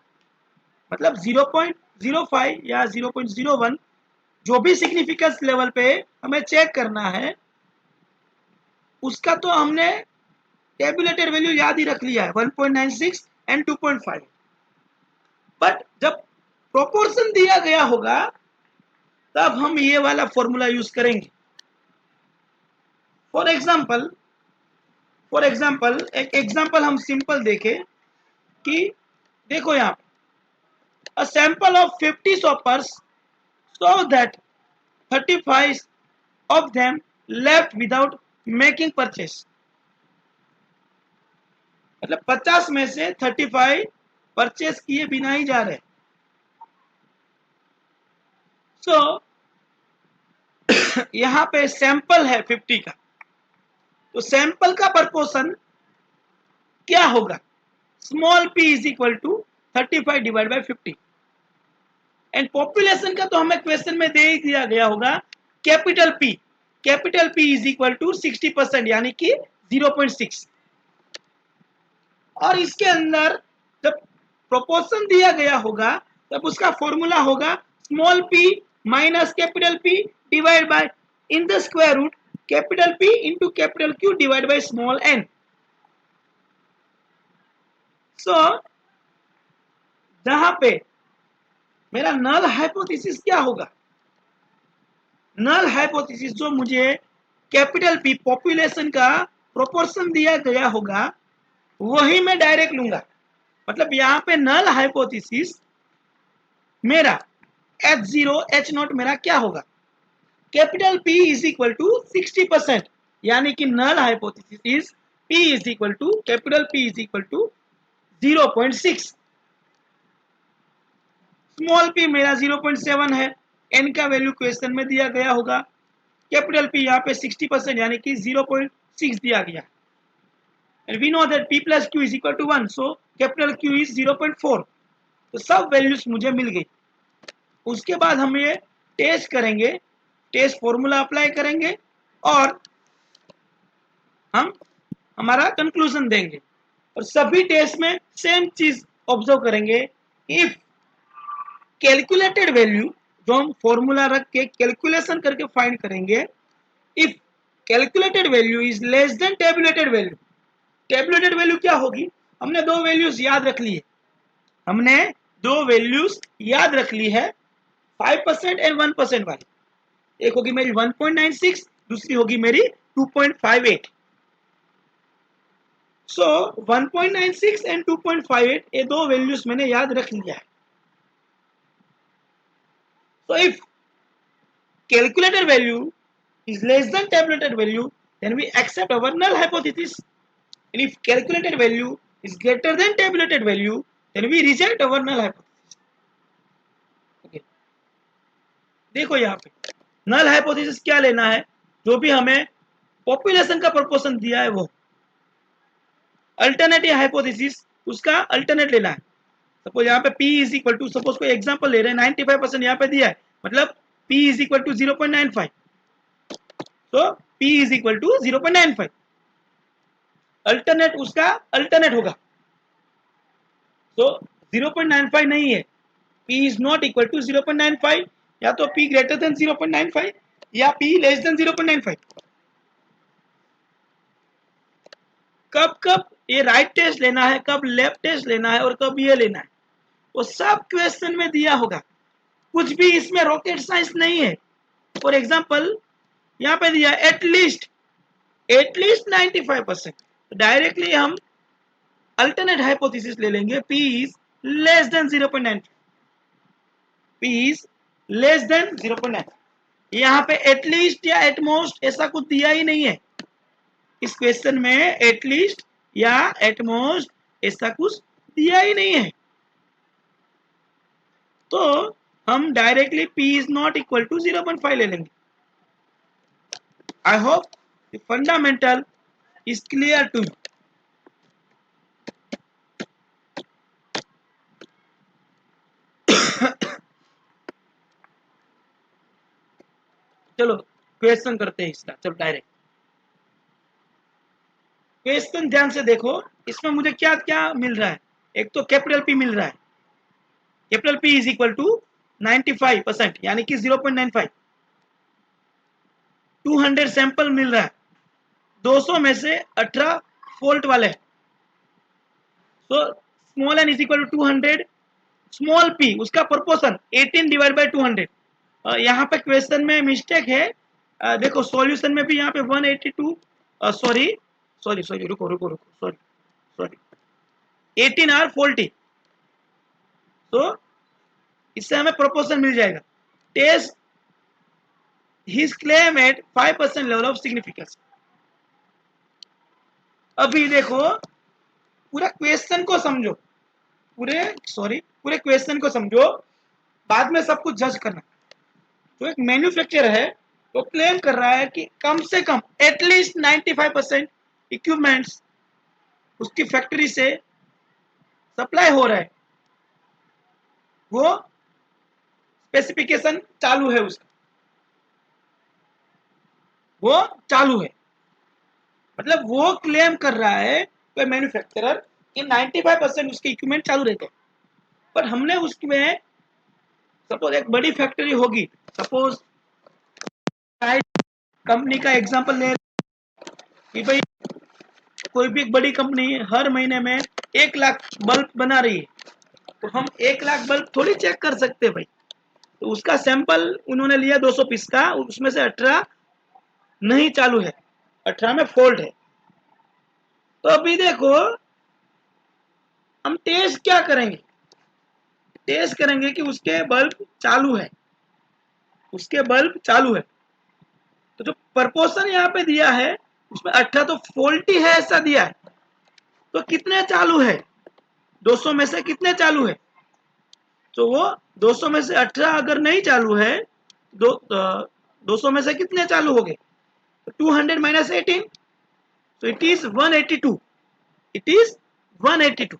मतलब 0.05 या 0.01 जो भी सिग्निफिकेंस लेवल पे हमें चेक करना है, उसका तो हमने टेबुलेटेड वैल्यू याद ही रख लिया है 1.96 एंड 2.5। बट जब प्रोपोर्शन दिया गया होगा तब हम ये वाला फॉर्मूला यूज करेंगे। फॉर एग्जाम्पल एक एग्जाम्पल हम सिंपल देखें कि देखो यहाँ a sample of 50 shoppers so that 35 of them left without making purchase। मतलब 50 में से 35 परचेस किए बिना ही जा रहे। सो यहाँ पे सैंपल है 50 का, तो सैंपल का प्रपोर्शन क्या होगा? Small p is equal to 35 divide by 50। And population का तो हमें क्वेश्चन में दे दिया गया होगा capital P is equal to 60% यानी कि 0.6। और इसके अंदर जब प्रोपोर्शन दिया गया होगा तब उसका फॉर्मूला होगा small p minus capital P divide by in the square root capital P into capital Q divide by small n। So जहां पे मेरा नल हाइपोथेसिस क्या होगा? नल हाइपोथेसिस जो मुझे कैपिटल पी पॉपुलेशन का प्रोपोर्शन दिया गया होगा वही मैं डायरेक्ट लूंगा। मतलब यहाँ पे नल हाइपोथेसिस मेरा H0 H0 मेरा क्या होगा, capital P is equal to 60%, यानी कि null hypothesis is P is equal to capital P is equal to 0.6, small p मेरा 0.7 है, n का वैल्यू क्वेश्चन में दिया गया होगा, कैपिटल P यहाँ पे 60% यानी कि 0.6 दिया गया, and we know that p plus q is equal to 1, so capital Q is 0.4। तो सब वैल्यूज मुझे मिल गई। उसके बाद हम ये टेस्ट करेंगे, टेस्ट फॉर्मूला अप्लाई करेंगे और हम हमारा कंक्लूजन देंगे। और सभी टेस्ट में सेम चीज ऑब्जर्व करेंगे, इफ कैलकुलेटेड वैल्यू जो हम फॉर्मूला रख के कैलकुलेशन करके फाइंड करेंगे, if calculated value is less than tabulated value. Tabulated value क्या होगी, हमने दो वैल्यूज याद रख ली है, हमने दो वैल्यूज याद रख ली है 5% एंड 1% वाली। एक होगी मेरी 1.96, दूसरी होगी मेरी 2.58। सो 1.96 एंड 2.58 ये दो वैल्यूज मैंने याद रख लिया है। So if calculated value is less than tabulated value, then we accept our null hypothesis. And if calculated value is greater than tabulated value, then we reject our null hypothesis. Okay. देखो यहाँ पे null hypothesis क्या लेना है, जो भी हमें population का प्रोपोर्शन दिया है वो। अल्टरनेटिव हाइपोथेसिस उसका अल्टरनेट लेना है। सपोज यहाँ पे p is equal to, suppose कोई एग्जांपल ले रहे हैं 95% यहाँ पे दिया है, मतलब p इज इक्वल टू 0.95, तो p is equal to 0.95, alternate उसका अल्टरनेट होगा। तो 0.95 नहीं है, p is not equal to 0.95, या तो p ग्रेटर देन 0.95 या p लेस देन 0.95। कब कब ये राइट टेस्ट लेना है, कब लेफ्ट टेस्ट लेना है और कब ये लेना है, वो सब क्वेश्चन में दिया होगा। कुछ भी इसमें रॉकेट साइंस नहीं है। फॉर एग्जाम्पल यहाँ पे दिया एटलीस्ट 95%, डायरेक्टली हम अल्टरनेट हाइपोथेसिस ले लेंगे, p is less then 0.9, p is less then 0.9। यहाँ पे एटलीस्ट या एटमोस्ट ऐसा कुछ दिया ही नहीं है इस क्वेश्चन में, एटलीस्ट या एटमोस्ट ऐसा कुछ दिया ही नहीं है। तो हम directly p is not equal to 0.5 ले लेंगे। I hope the fundamental is clear to you. चलो क्वेश्चन करते हैं इसका, चलो डायरेक्ट क्वेश्चन ध्यान से देखो। इसमें मुझे क्या क्या मिल रहा है, एक तो कैपिटल P मिल रहा है, capital P is equal to 95% यानी कि 0.95, 200 सैंपल मिल रहा है, 200 में से 18 फॉल्ट वाले, तो small n is equal to 200, small p उसका प्रोपोर्शन 18 डिवाइड बाय 200। यहाँ पे क्वेश्चन में मिस्टेक है, देखो सॉल्यूशन में भी यहाँ पे 182, सॉरी सॉरी सॉरी रुको रुको रुको सॉरी सॉरी 18 आर 40, तो इससे हमें प्रोपोर्शन मिल जाएगा। Test his claim at 5% level of significance. अभी देखो पूरा क्वेश्चन को समझो, पूरे क्वेश्चन को समझो, बाद में सब कुछ जज करना। तो एक मैन्युफैक्चरर है वो क्लेम कर रहा है कि कम से कम एटलीस्ट 95% इक्विपमेंट्स उसकी फैक्ट्री से सप्लाई हो रहा है, वो स्पेसिफिकेशन चालू है उसका, वो चालू है, मतलब वो क्लेम कर रहा है कोई मैन्युफैक्चरर कि 95% उसके इक्विपमेंट चालू रहते हैं। पर हमने उसमें सपोज एक बड़ी फैक्ट्री होगी, सपोज कंपनी का एग्जांपल ले कि भाई कोई भी एक बड़ी कंपनी हर महीने में 1 लाख बल्ब बना रही है, तो हम 1 लाख बल्ब थोड़ी चेक कर सकते भाई, तो उसका सैंपल उन्होंने लिया 200 पीस का, उसमें से 18 नहीं चालू है, 18 में फॉल्ट है। तो अभी देखो हम टेस्ट क्या करेंगे, टेस्ट करेंगे कि उसके बल्ब चालू है, उसके बल्ब चालू है। तो जो प्रपोर्शन यहाँ पे दिया है उसमें 18 तो फॉल्टी है ऐसा दिया है, तो कितने चालू है, 200 में से कितने चालू है, तो वो 200 में से 18 अगर नहीं चालू है, 200 में से कितने चालू हो गए, 200 minus 18, so it is 182, it is 182.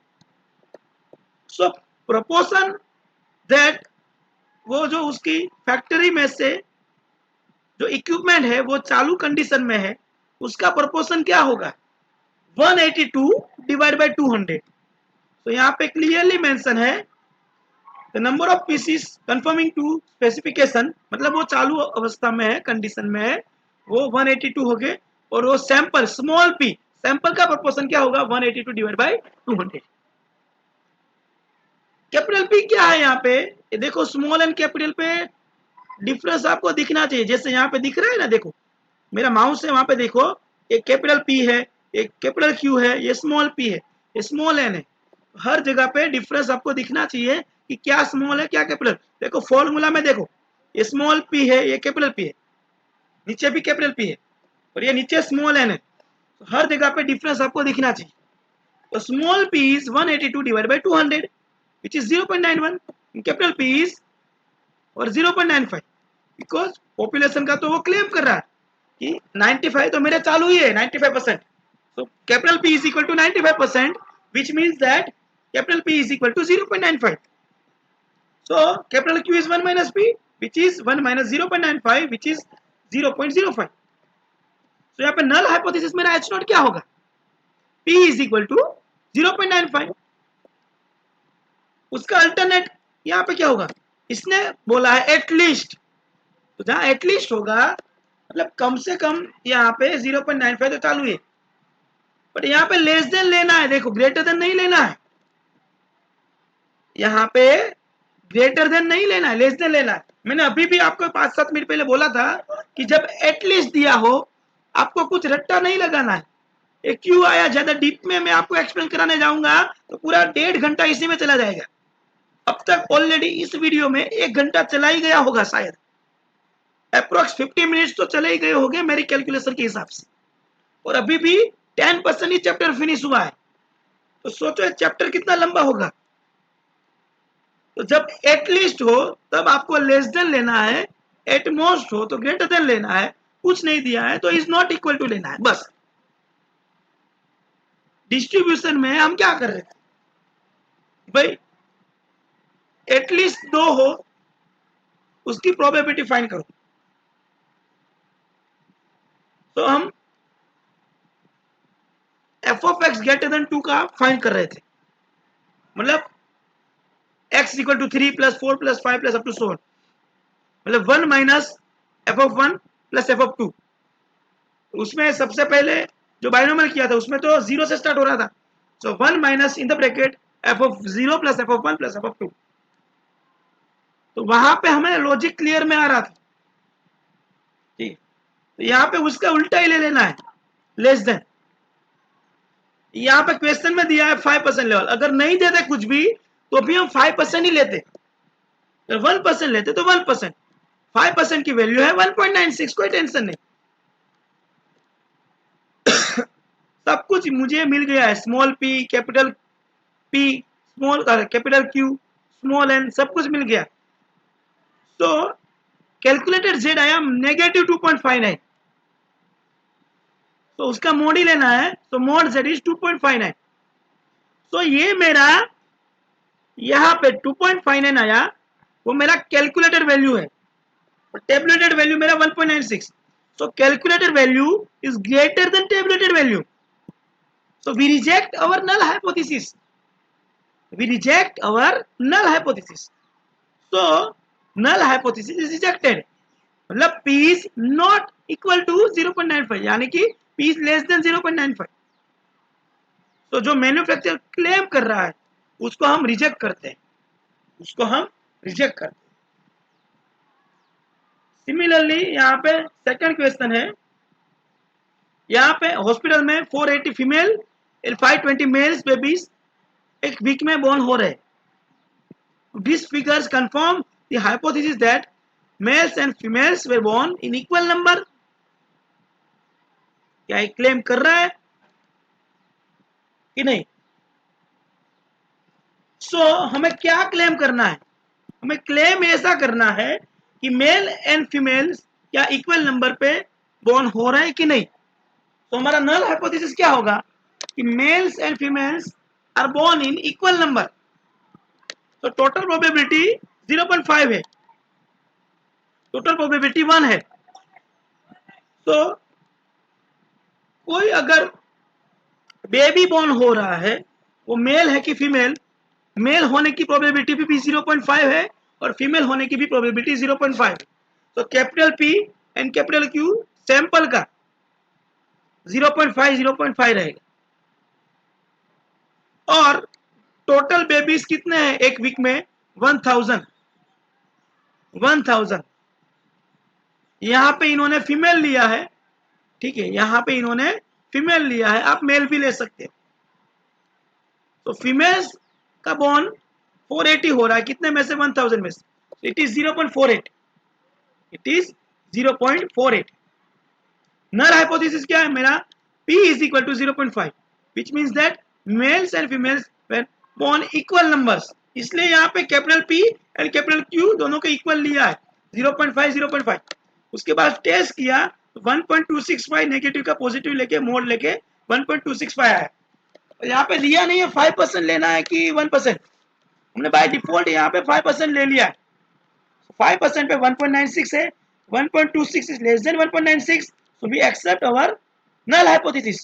so proportion that वो जो उसकी फैक्ट्री में से जो इक्विपमेंट है वो चालू कंडीशन में है, उसका प्रोपोर्शन क्या होगा, 182 डिवाइड बाय 200। तो यहाँ पे क्लियरली मेंशन है the number of pieces conforming to specification, मतलब वो चालू अवस्था में है, कंडीशन में है, वो 182 हो गए। और वो सैंपल स्मॉल पी, सैंपल का प्रोपोर्शन क्या होगा, 182 डिवाइड बाय 200। कैपिटल पी क्या है यहाँ पे, ये देखो स्मॉल एंड कैपिटल पे डिफरेंस आपको दिखना चाहिए, जैसे यहाँ पे दिख रहा है ना, देखो मेरा माउस है वहां पे, देखो एक कैपिटल पी है, एक कैपिटल क्यू है, ये स्मॉल पी है, ये स्मॉल एन है। हर जगह पे डिफरेंस आपको दिखना चाहिए कि क्या स्मॉल है क्या कैपिटल। देखो फॉर्मूला में देखो, ये स्मॉल पी है, ये कैपिटल पी है, नीचे भी कैपिटल पी है और ये नीचे स्मॉल एन है, तो हर जगह पे डिफरेंस आपको दिखना चाहिए। तो small P is 182 divide by 200 which is 0.91, capital P is और 0.95, बिकॉज पॉपुलेशन का तो वो क्लेम कर रहा है कि 95 तो मेरे चालू ही है, 95%। so capital P is equal to 95%, which means that capital P is equal to 0.95. so capital Q is 1 minus P, which is 1 minus 0.95, which is 0.05. so यहाँ पे नल हाइपोथेसिस मेरा H नॉट क्या होगा, P is equal to 0.95। उसका alternate यहाँ पे क्या होगा, इसने बोला है एटलीस्ट, तो जहां एटलीस्ट होगा मतलब कम से कम यहाँ पे 0.95 तो चालू है, बट यहाँ पे लेस देन लेना है, देखो ग्रेटर देन नहीं लेना है, यहाँ पे ग्रेटर देन नहीं लेना है, लेस देन लेना है। मैंने अभी भी आपको 5-7 मिनट पहले बोला था कि जब एटलीस्ट दिया हो आपको कुछ रट्टा नहीं लगाना है। ये क्यों आया, ज्यादा डीप में मैं आपको एक्सप्लेन कराने जाऊंगा तो पूरा 1.5 घंटा इसी में चला जाएगा। अब तक ऑलरेडी इस वीडियो में 1 घंटा चला ही गया होगा, शायद अप्रोक्स 50 मिनट्स तो चले ही गए होंगे मेरी कैलकुलेशन के हिसाब से, और अभी भी 10% ही चैप्टर फिनिश हुआ है। तो सोचो चैप्टर कितना लंबा होगा। तो जब एटलीस्ट हो तब आपको लेस देन लेना है, एट मोस्ट हो तो ग्रेटर देन लेना है, कुछ नहीं दिया है तो इज नॉट इक्वल टू लेना है बस। डिस्ट्रीब्यूशन में हम क्या कर रहे थे भाई, एटलीस्ट 2 हो उसकी प्रोबेबिलिटी फाइंड करो। तो हम F of X greater than 2 का फाइंड कर रहे थे, मतलब x equal to 3 plus 4 plus 5 plus up to 7, मतलब 1 माइनस F of 1 plus F of 2। उसमें सबसे पहले जो बाइनोमियल किया था उसमें तो 0 से स्टार्ट हो रहा था, सो 1 minus in the bracket F of 0 plus F of 1 plus F of 2। तो वहां पे हमें लॉजिक क्लियर में आ रहा था, ठीक। तो यहाँ पे उसका उल्टा ही ले लेना है, लेस देन। यहाँ पे क्वेश्चन में दिया है 5% लेवल, अगर नहीं देते कुछ भी तो भी हम 5% ही लेते, अगर 1% लेते तो 1%, 5% की वैल्यू है 1.96, कोई टेंशन नहीं। सब कुछ मुझे मिल गया है, small p, capital P, small capital Q, small n, सब कुछ मिल गया। तो कैलकुलेटेड जेड आया नेगेटिव 2.59, तो उसका मोड ही लेना है, तो मोड जेड इज 2.59। तो ये मेरा यहाँ पे 2.59 आया, वो मेरा कैलकुलेटेड वैल्यू है, और टेबुलेटेड वैल्यू मेरा 1.96। so calculated value is greater than tabulated value, so we reject our null hypothesis, we reject our null hypothesis, so null hypothesis is rejected, मतलब p is not equal to 0.95, यानी कि p is less than 0.95। तो जो manufacturer claim कर रहा है उसको हम रिजेक्ट करते हैं, उसको हम रिजेक्ट करते हैं। सिमिलरली यहाँ पे सेकंड क्वेश्चन है, यहाँ पे हॉस्पिटल में 480 फीमेल 520 मेल्स बेबीज एक वीक में बोर्न हो रहे। These figures confirm the hypothesis that males and females were born in equal number। क्या क्लेम कर रहा है कि नहीं? हमें क्या क्लेम करना है? हमें क्लेम ऐसा करना है कि मेल एंड फीमेल्स क्या इक्वल नंबर पे बोर्न हो रहे हैं कि नहीं। हमारा नल हाइपोथेसिस क्या होगा कि males and females are born in equal number. तो टोटल प्रोबेबिलिटी 0.5 है, टोटल प्रोबेबिलिटी 1 है। तो कोई अगर बेबी बोर्न हो रहा है वो मेल है कि फीमेल, मेल होने की प्रोबेबिलिटी भी 0.5 है और फीमेल होने की भी प्रोबेबिलिटी 0.5 है। तो capital P and capital Q sample का 0.5 रहेगा। और टोटल बेबीज कितने हैं एक वीक में? 1000। यहां पे इन्होंने फीमेल लिया है, ठीक है, यहां पे इन्होंने फीमेल लिया है, आप मेल भी ले सकते हो। तो फीमेल्स का बॉर्न 480 हो रहा है, कितने में से? 1000 में से। It is 0.48, it is 0.48। Null hypothesis क्या है मेरा? P is equal to 0.5 which means that males and females were born equal numbers। इसलिए यहाँ पे capital P and capital Q दोनों को इक्वल लिया है, 0.5। उसके बाद टेस्ट किया 1.265 नेगेटिव का पॉजिटिव लेके मोड लेके 1.265 आया। यहाँ पे लिया नहीं है 5% लेना है कि 1%, हमने बाय डिफॉल्ट यहाँ पे 5% ले लिया है। 5% पे 1.96 है, 1.26 is less than 1.96, so we accept our null hypothesis।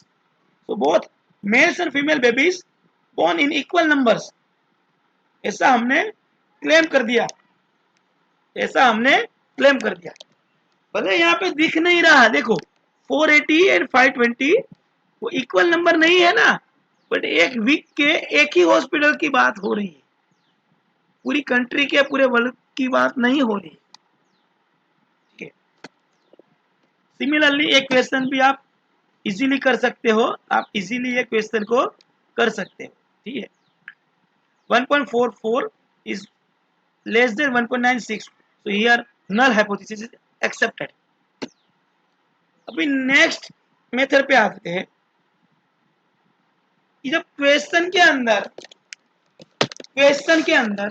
So both males and female babies born in equal numbers, ऐसा हमने क्लेम कर दिया, ऐसा हमने क्लेम कर दिया। भले यहाँ पे दिख नहीं रहा, देखो 480 एंड 520 वो इक्वल नंबर नहीं है ना, बट एक वीक के एक ही हॉस्पिटल की बात हो रही है, पूरी कंट्री के पूरे वर्ल्ड की बात नहीं हो रही। सिमिलरली एक क्वेश्चन भी आप इजीली कर सकते हो, आप इजीली ये क्वेश्चन को कर सकते हो, ठीक है। 1.44 is less than 1.96, so here null hypothesis is accepted। अभी नेक्स्ट मेथड पे आते हैं कि जब क्वेश्चन के अंदर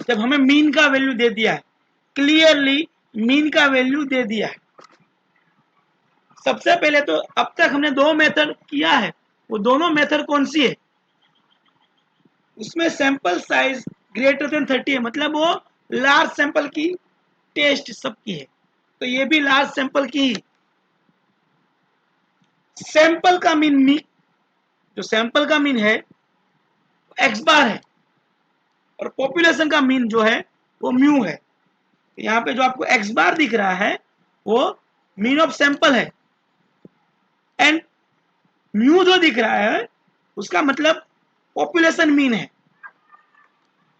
जब हमें मीन का वैल्यू दे दिया है, क्लियरली मीन का वैल्यू दे दिया है। सबसे पहले तो अब तक हमने दो मेथड किया है, वो दोनों मेथड कौन सी है? उसमें सैंपल साइज ग्रेटर देन 30 है, मतलब वो लार्ज सैंपल की टेस्ट सबकी है। तो ये भी लार्ज सैंपल की ही। सैंपल का मीन जो सैंपल का मीन है एक्स बार है और पॉपुलेशन का मीन जो है वो म्यू है। तो यहाँ पे जो आपको एक्स बार दिख रहा है वो मीन ऑफ सैंपल है एंड म्यू जो दिख रहा है उसका मतलब पॉपुलेशन मीन है।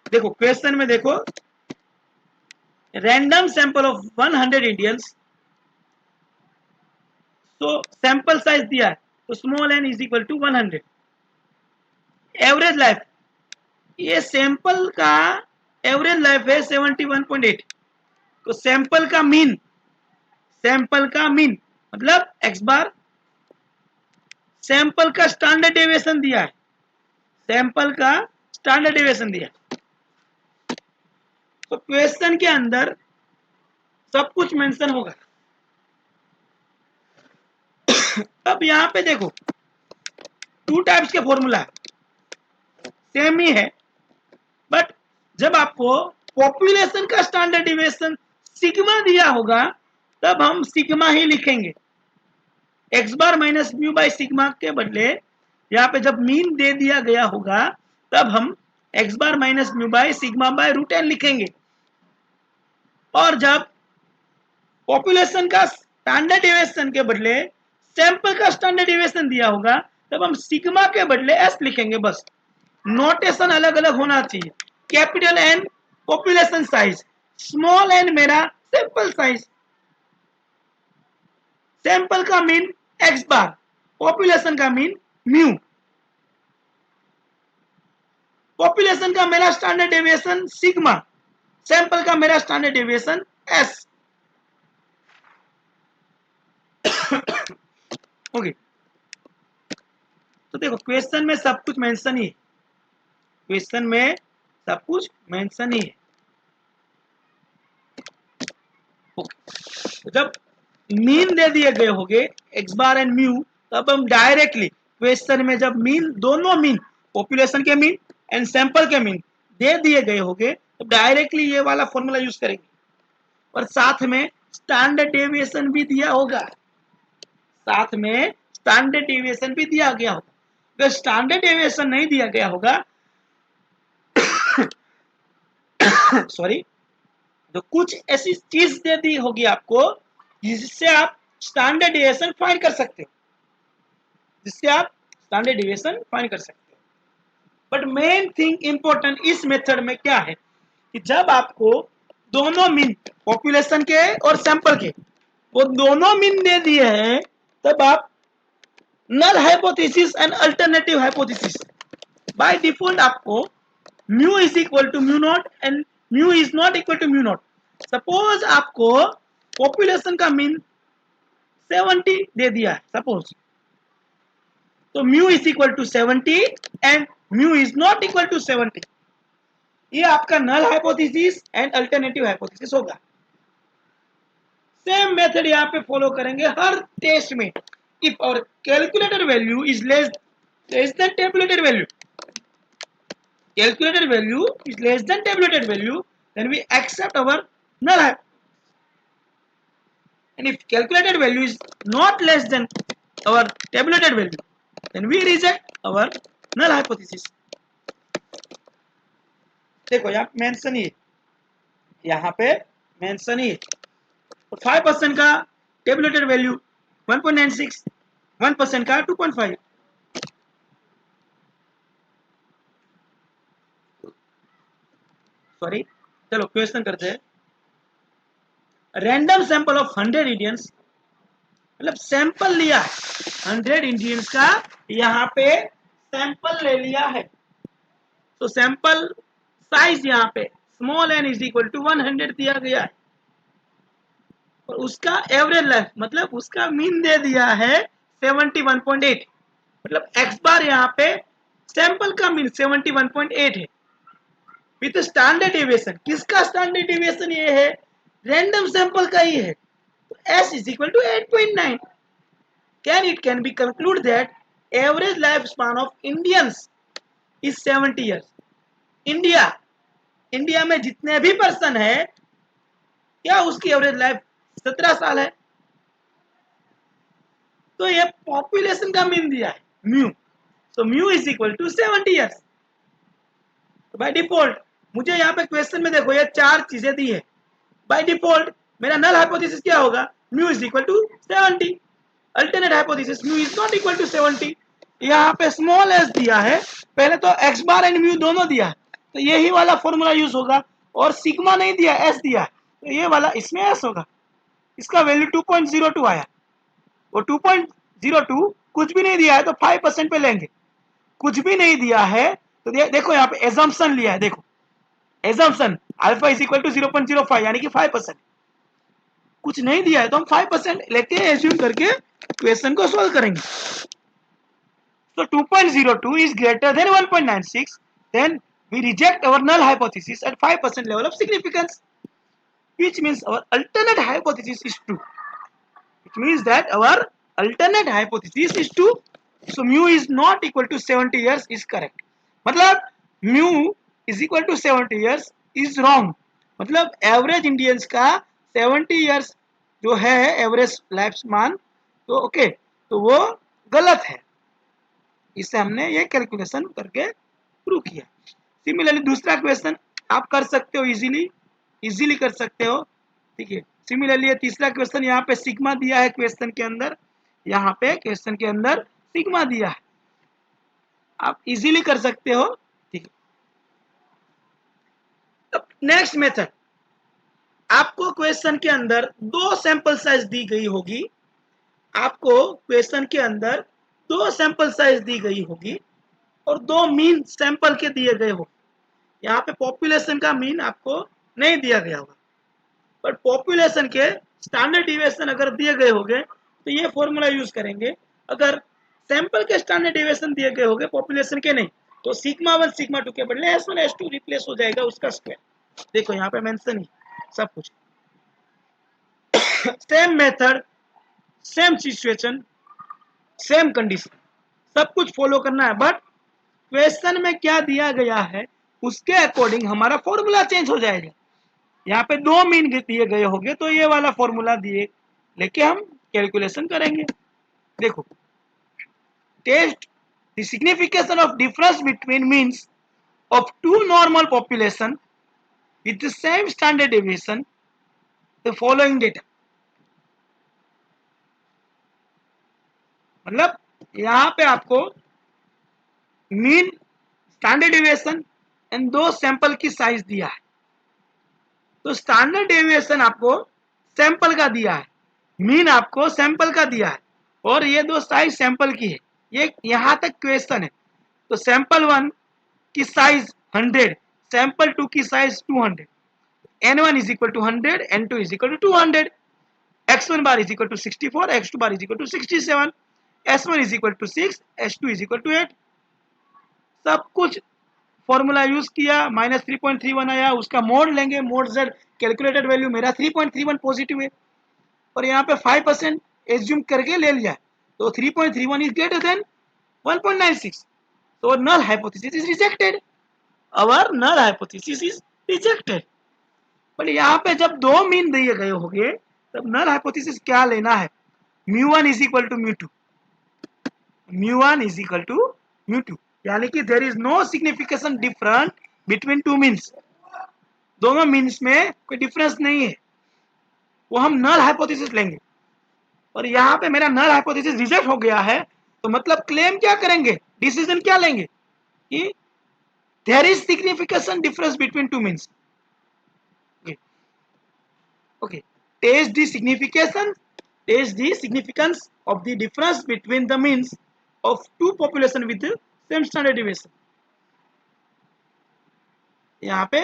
देखो क्वेश्चन में देखो, रैंडम सैंपल ऑफ 100 इंडियंस, तो सैंपल साइज दिया है तो small n is equal to 100। Average life, ये सैंपल का एवरेज लाइफ है 71.8। तो सैंपल का मीन मतलब एक्स बार, सैंपल का स्टैंडर्ड डेविएशन दिया है, सैंपल का स्टैंडर्ड डेविएशन दिया। तो क्वेश्चन के अंदर सब कुछ मेंशन होगा। अब यहां पे देखो 2 टाइप्स के फॉर्मूला सेम ही है, बट जब आपको पॉपुलेशन का स्टैंडर्ड डेविएशन सिग्मा दिया होगा तब हम सिग्मा ही लिखेंगे। X bar minus mu by sigma के बदले यहाँ पे जब मीन दे दिया गया होगा तब हम x bar minus mu by sigma by root n लिखेंगे। और जब पॉपुलेशन का स्टैंडर्ड डेविएशन के बदले सैंपल का स्टैंडर्ड डेविएशन दिया होगा तब हम सिग्मा के बदले एस लिखेंगे। बस नोटेशन अलग अलग होना चाहिए। Capital n population size, small n मेरा सैंपल साइज, सैंपल का मीन एक्स बार, पॉपुलेशन का मीन म्यू, पॉपुलेशन का मेरा स्टैंडर्ड डेविएशन सिग्मा, सैंपल का मेरा स्टैंडर्ड डेविएशन एस। ओके, तो देखो क्वेश्चन में सब कुछ मेंशन ही है, क्वेश्चन में सब कुछ मेंशन ही है। तो जब मीन दे दिए गए होंगे एक्स बार एंड म्यू, तब हम डायरेक्टली क्वेश्चन में जब मीन, दोनों मीन, पॉपुलेशन के मीन एंड सैंपल के मीन दे दिए गए होंगे, तो डायरेक्टली ये वाला फॉर्मूला यूज करेंगे। और साथ में स्टैंडर्ड डेविएशन भी दिया होगा, साथ में स्टैंडर्ड डेविएशन भी दिया गया होगा। अगर स्टैंडर्ड डेविएशन नहीं दिया गया होगा सॉरी, तो कुछ ऐसी चीज दे दी होगी आपको जिससे आप स्टैंडर्ड डेविएशन फाइंड कर सकते हो, जिससे आप स्टैंडर्ड डेविएशन फाइंड कर सकते हो। बट मेन थिंग इंपॉर्टेंट इस मेथड में क्या है कि जब आपको दोनों मीन, पॉपुलेशन के और सैंपल के, वो दोनों मीन दे दिए हैं, तब आप null hypothesis and alternative hypothesis, by default आपको mu is equal to mu naught and mu is not equal to mu naught. Suppose आपको पॉपुलेशन का मीन 70 दे दिया है सपोज, तो mu is equal to 70 and mu is not equal to 70, ये आपका null hypothesis and alternative hypothesis होगा। Same method यहां पे फॉलो करेंगे हर टेस्ट में। इफ और calculator value is less than tabulated value, calculated value is less than tabulated value, then we accept our null hypothesis. And if calculated value is not less than our tabulated value, then we reject our null hypothesis. देखो यहाँ mention ही, यहाँ पे mention ही, तो 5% का tabulated value 1.96, 1% का 2.5। Sorry, चलो question करते हैं। रैंडम सैंपल ऑफ 100 इंडियंस, मतलब सैंपल लिया है 100 इंडियंस का, यहाँ पे सैंपल ले लिया है, तो सैंपल साइज यहाँ पे small n is equal to 100 दिया गया है, और उसका एवरेज लाइफ मतलब उसका मीन दे दिया है 71.8, मतलब एक्स बार यहाँ पे सैंपल का मीन 71.8 है विथ स्टैंडर्ड डेविएशन। किसका स्टैंडर्ड डेविएशन ये है? रैंडम सैंपल का ही है, तो s is equal to 8.9. It can be concluded that average lifespan of Indians is 70 years. India में जितने भी पर्सन है, क्या उसकी एवरेज लाइफ 17 साल है? तो ये पॉपुलेशन का मीन दिया है mu, so mu is equal to 70 years. By default मुझे यहाँ पे क्वेश्चन में देखो ये चार चीजें दी है, बाय डिफॉल्ट मेरा नल हाइपोथेसिस क्या होगा? Mu is equal to 70। Alternate hypothesis mu is not equal to 70। यहाँ पे स्मॉल एस दिया है, पहले तो एक्स बार एंड म्यू दोनों दिया है, तो यही वाला फॉर्मूला यूज होगा, और सिग्मा नहीं दिया, एस दिया है, तो ये वाला इसमें एस होगा। इसका वैल्यू 2.02 आया, वो 2.02 कुछ भी नहीं दिया है तो 5% पे लेंगे, कुछ भी नहीं दिया है तो देखो यहाँ पे एजम्पशन लिया है, देखो assumption alpha is equal to 0.05 यानी कि 5%, कुछ नहीं दिया है तो हम 5% लेके एज्यूम करके क्वेश्चन को सॉल्व करेंगे। So 2.02 is greater than 1.96, then we reject our null hypothesis at 5% level of significance, which means our alternate hypothesis is true. It means that our alternate hypothesis is true. So mu is not equal to 70 years is correct. मतलब mu is equal to 70 years is wrong. मतलब average Indians का 70 years जो है average life span, तो okay, तो वो गलत है। इससे हमने ये कैलकुलेशन करके प्रूव किया। सिमिलरली दूसरा क्वेश्चन आप कर सकते हो, इजीली कर सकते हो, ठीक है। सिमिलरली तीसरा क्वेश्चन यहाँ पे सिग्मा दिया है क्वेश्चन के अंदर, यहाँ पे क्वेश्चन के अंदर सिग्मा दिया है, आप इजीली कर सकते हो, ठीक है। नेक्स्ट मेथड, आपको क्वेश्चन के अंदर दो सैंपल साइज दी गई होगी, आपको क्वेश्चन के अंदर दो सैंपल साइज दी गई होगी और दो मीन सैंपल के दिए गए हो। यहाँ पे पॉपुलेशन का मीन आपको नहीं दिया गया होगा, बट पॉपुलेशन के स्टैंडर्ड डिविएशन अगर दिए गए होंगे तो ये फॉर्मूला यूज करेंगे। अगर सैंपल के स्टैंडर्ड डिविएशन दिए गए होंगे, पॉपुलेशन के नहीं, तो सिग्मा 1 सिग्मा 2 के बदले S1 S2 रिप्लेस हो जाएगा उसका स्क्वायर। देखो यहाँ पे मेंशन ही सब कुछ। Same method, same situation, same condition, सब कुछ फॉलो करना है, बट क्वेश्चन में क्या दिया गया है उसके अकॉर्डिंग हमारा फॉर्मूला चेंज हो जाएगा। यहाँ पे दो मीन दिए गए होंगे तो ये वाला फॉर्मूला दिए लेके हम कैलकुलेशन करेंगे। देखो, test the signification of difference between means of two normal population with the same standard deviation the following data. मतलब यहाँ पे आपको मीन, स्टैंडर्ड डेविएशन एंड दो सैंपल की साइज दिया है। तो स्टैंडर्ड डेविएशन आपको सैंपल का दिया है, मीन आपको सैंपल का दिया है, और ये दो साइज सैंपल की है। ये यहां तक क्वेश्चन है। तो सैंपल 1 की साइज 100, सैंपल 2 की size 200, n1 is equal to 100, n2 is equal to 200, x1 bar is equal to 64, x2 bar is equal to 67, s1 is equal to 6, s2 is equal to 8। सब कुछ formula use किया, -3.31 आया, उसका mode लेंगे, mode z calculated value मेरा 3.31 positive है और यहाँ पे 5% एज्यूम करके ले लिया, तो 3.31 इज ग्रेटर देन 1.96, तो null hypothesis is rejected, our null hypothesis is rejected. But यहाँ पे जब दो मीन दिए गए होंगे तब नल हाइपोथेसिस क्या लेना है, μ1 is equal to μ2, μ1 is equal to μ2, यानी कि there is no signification different between two means, दोनों मीन्स में कोई डिफरेंस नहीं है, वो हम नल हाइपोथेसिस लेंगे। और यहाँ पे मेरा नल हाइपोथेसिस रिजेक्ट हो गया है, तो मतलब क्लेम क्या करेंगे, डिसीजन क्या लेंगे कि there is signification difference between two means. Okay, test the signification, test the significance of the difference between the means of two population with same standard deviation. यहाँ पे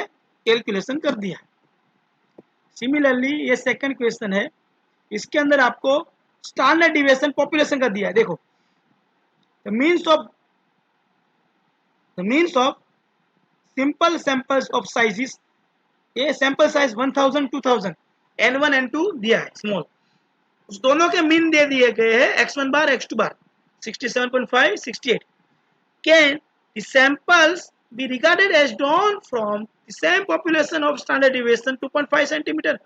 कैलकुलेशन कर दिया। सिमिलरली ये सेकंड क्वेश्चन है, इसके अंदर आपको standard deviation population का दिया है। देखो, the means of simple samples of sizes, ये सैंपल साइज 1000 2000, n1 n2 दिया है स्मॉल, उस दोनों के मीन दे दिए गए हैं x1 bar x2 bar 67.5 68। Can the samples be regarded as drawn from the same population of standard deviation 2.5 centimetre.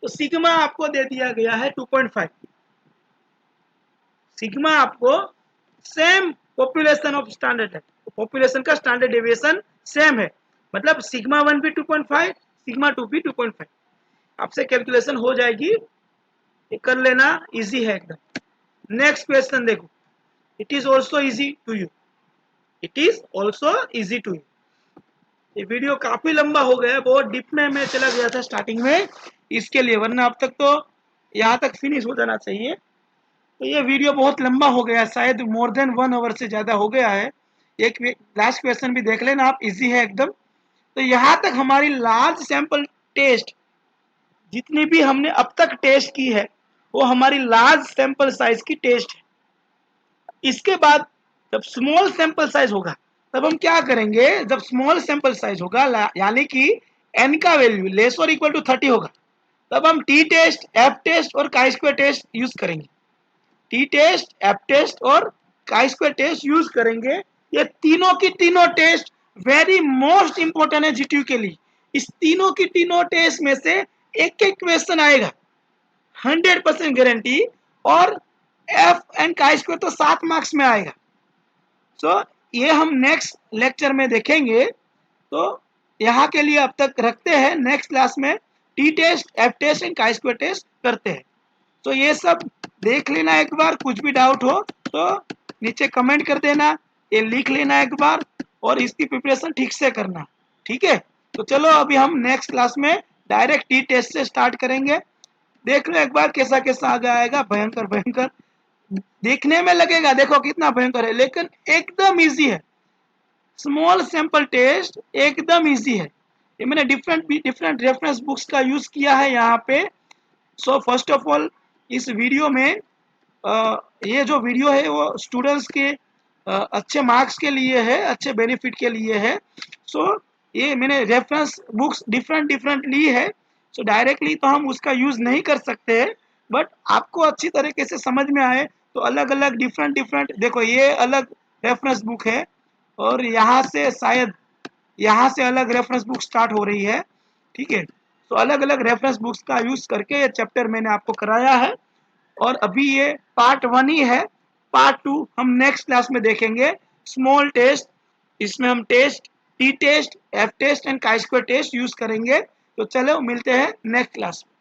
तो सिग्मा आपको दे दिया गया है 2.5, सिग्मा आपको सेम पॉपुलेशन ऑफ स्टैंडर्ड है, पॉपुलेशन का स्टैंडर्ड डेविएशन सेम है, मतलब सिग्मा 1 भी 2.5, सिग्मा 2 भी 2.5। आपसे कैलकुलेशन हो जाएगी, ये कर लेना, इजी है एकदम। नेक्स्ट क्वेश्चन देखो, it is also easy to you, it is also easy to you. ये वीडियो काफी लंबा हो गया, बहुत डीप में मैं चला गया था स्टार्टिंग में इसके लिए, वरना अब तक तो यहाँ तक फिनिश हो जाना चाहिए। तो ये वीडियो बहुत लंबा हो गया, शायद मोर देन 1 आवर से ज्यादा हो गया है। एक लास्ट क्वेश्चन भी देख लेना आप, इजी है एकदम। तो यहाँ तक हमारी लार्ज सैंपल टेस्ट, जितनी भी हमने अब तक टेस्ट की है वो हमारी लार्ज सैंपल साइज की टेस्ट है। इसके बाद जब स्मॉल सैंपल साइज होगा तब हम क्या करेंगे, जब स्मॉल सैंपल साइज होगा यानी कि n का वैल्यू लेस और इक्वल टू 30 होगा, तब हम टी टेस्ट, एफ टेस्ट और काई स्क्वायर टेस्ट यूज करेंगे। टी टेस्ट, एफ टेस्ट और काई स्क्वायर टेस्ट यूज करेंगे। ये तीनों की तीनों टेस्ट वेरी मोस्ट इंपोर्टेंट है जीटीयू के लिए। इस तीनों की तीनों टेस्ट में से एक एक क्वेश्चन आएगा 100% गारंटी, और एफ एंड काई स्क्वायर तो 7 मार्क्स में आएगा। सो ये हम नेक्स्ट लेक्चर में देखेंगे। तो यहाँ के लिए अब तक रखते हैं, नेक्स्ट क्लास में T test, F test and chi square test करते हैं। तो ये सब देख लेना एक बार, कुछ भी डाउट हो तो नीचे कमेंट कर देना, ये लिख लेना एक बार और इसकी प्रिपरेशन ठीक से करना, ठीक है। तो चलो अभी हम नेक्स्ट क्लास में डायरेक्ट टी टेस्ट से स्टार्ट करेंगे। देख लो एक बार कैसा कैसा आगे आएगा, भयंकर भयंकर देखने में लगेगा, देखो कितना भयंकर है, लेकिन एकदम इजी है। स्मॉल सैंपल टेस्ट एकदम इजी है। ये मैंने डिफरेंट रेफरेंस बुक्स का यूज किया है यहाँ पे। सो फर्स्ट ऑफ ऑल इस वीडियो में ये जो वीडियो है वो स्टूडेंट्स के अच्छे मार्क्स के लिए है, अच्छे बेनिफिट के लिए है। सो ये मैंने रेफरेंस बुक्स डिफरेंट ली है। सो डायरेक्टली तो हम उसका यूज नहीं कर सकते हैं, बट आपको अच्छी तरीके से समझ में आए तो अलग अलग डिफरेंट देखो ये अलग रेफरेंस बुक है और यहाँ से शायद यहाँ से अलग रेफरेंस बुक स्टार्ट हो रही है। ठीक है, तो अलग अलग रेफरेंस बुक्स का यूज करके ये चैप्टर मैंने आपको कराया है और अभी ये पार्ट 1 ही है। पार्ट 2 हम नेक्स्ट क्लास में देखेंगे। स्मॉल टेस्ट, इसमें हम test, T test, F test and chi square test use करेंगे। तो चलो मिलते हैं नेक्स्ट क्लास में।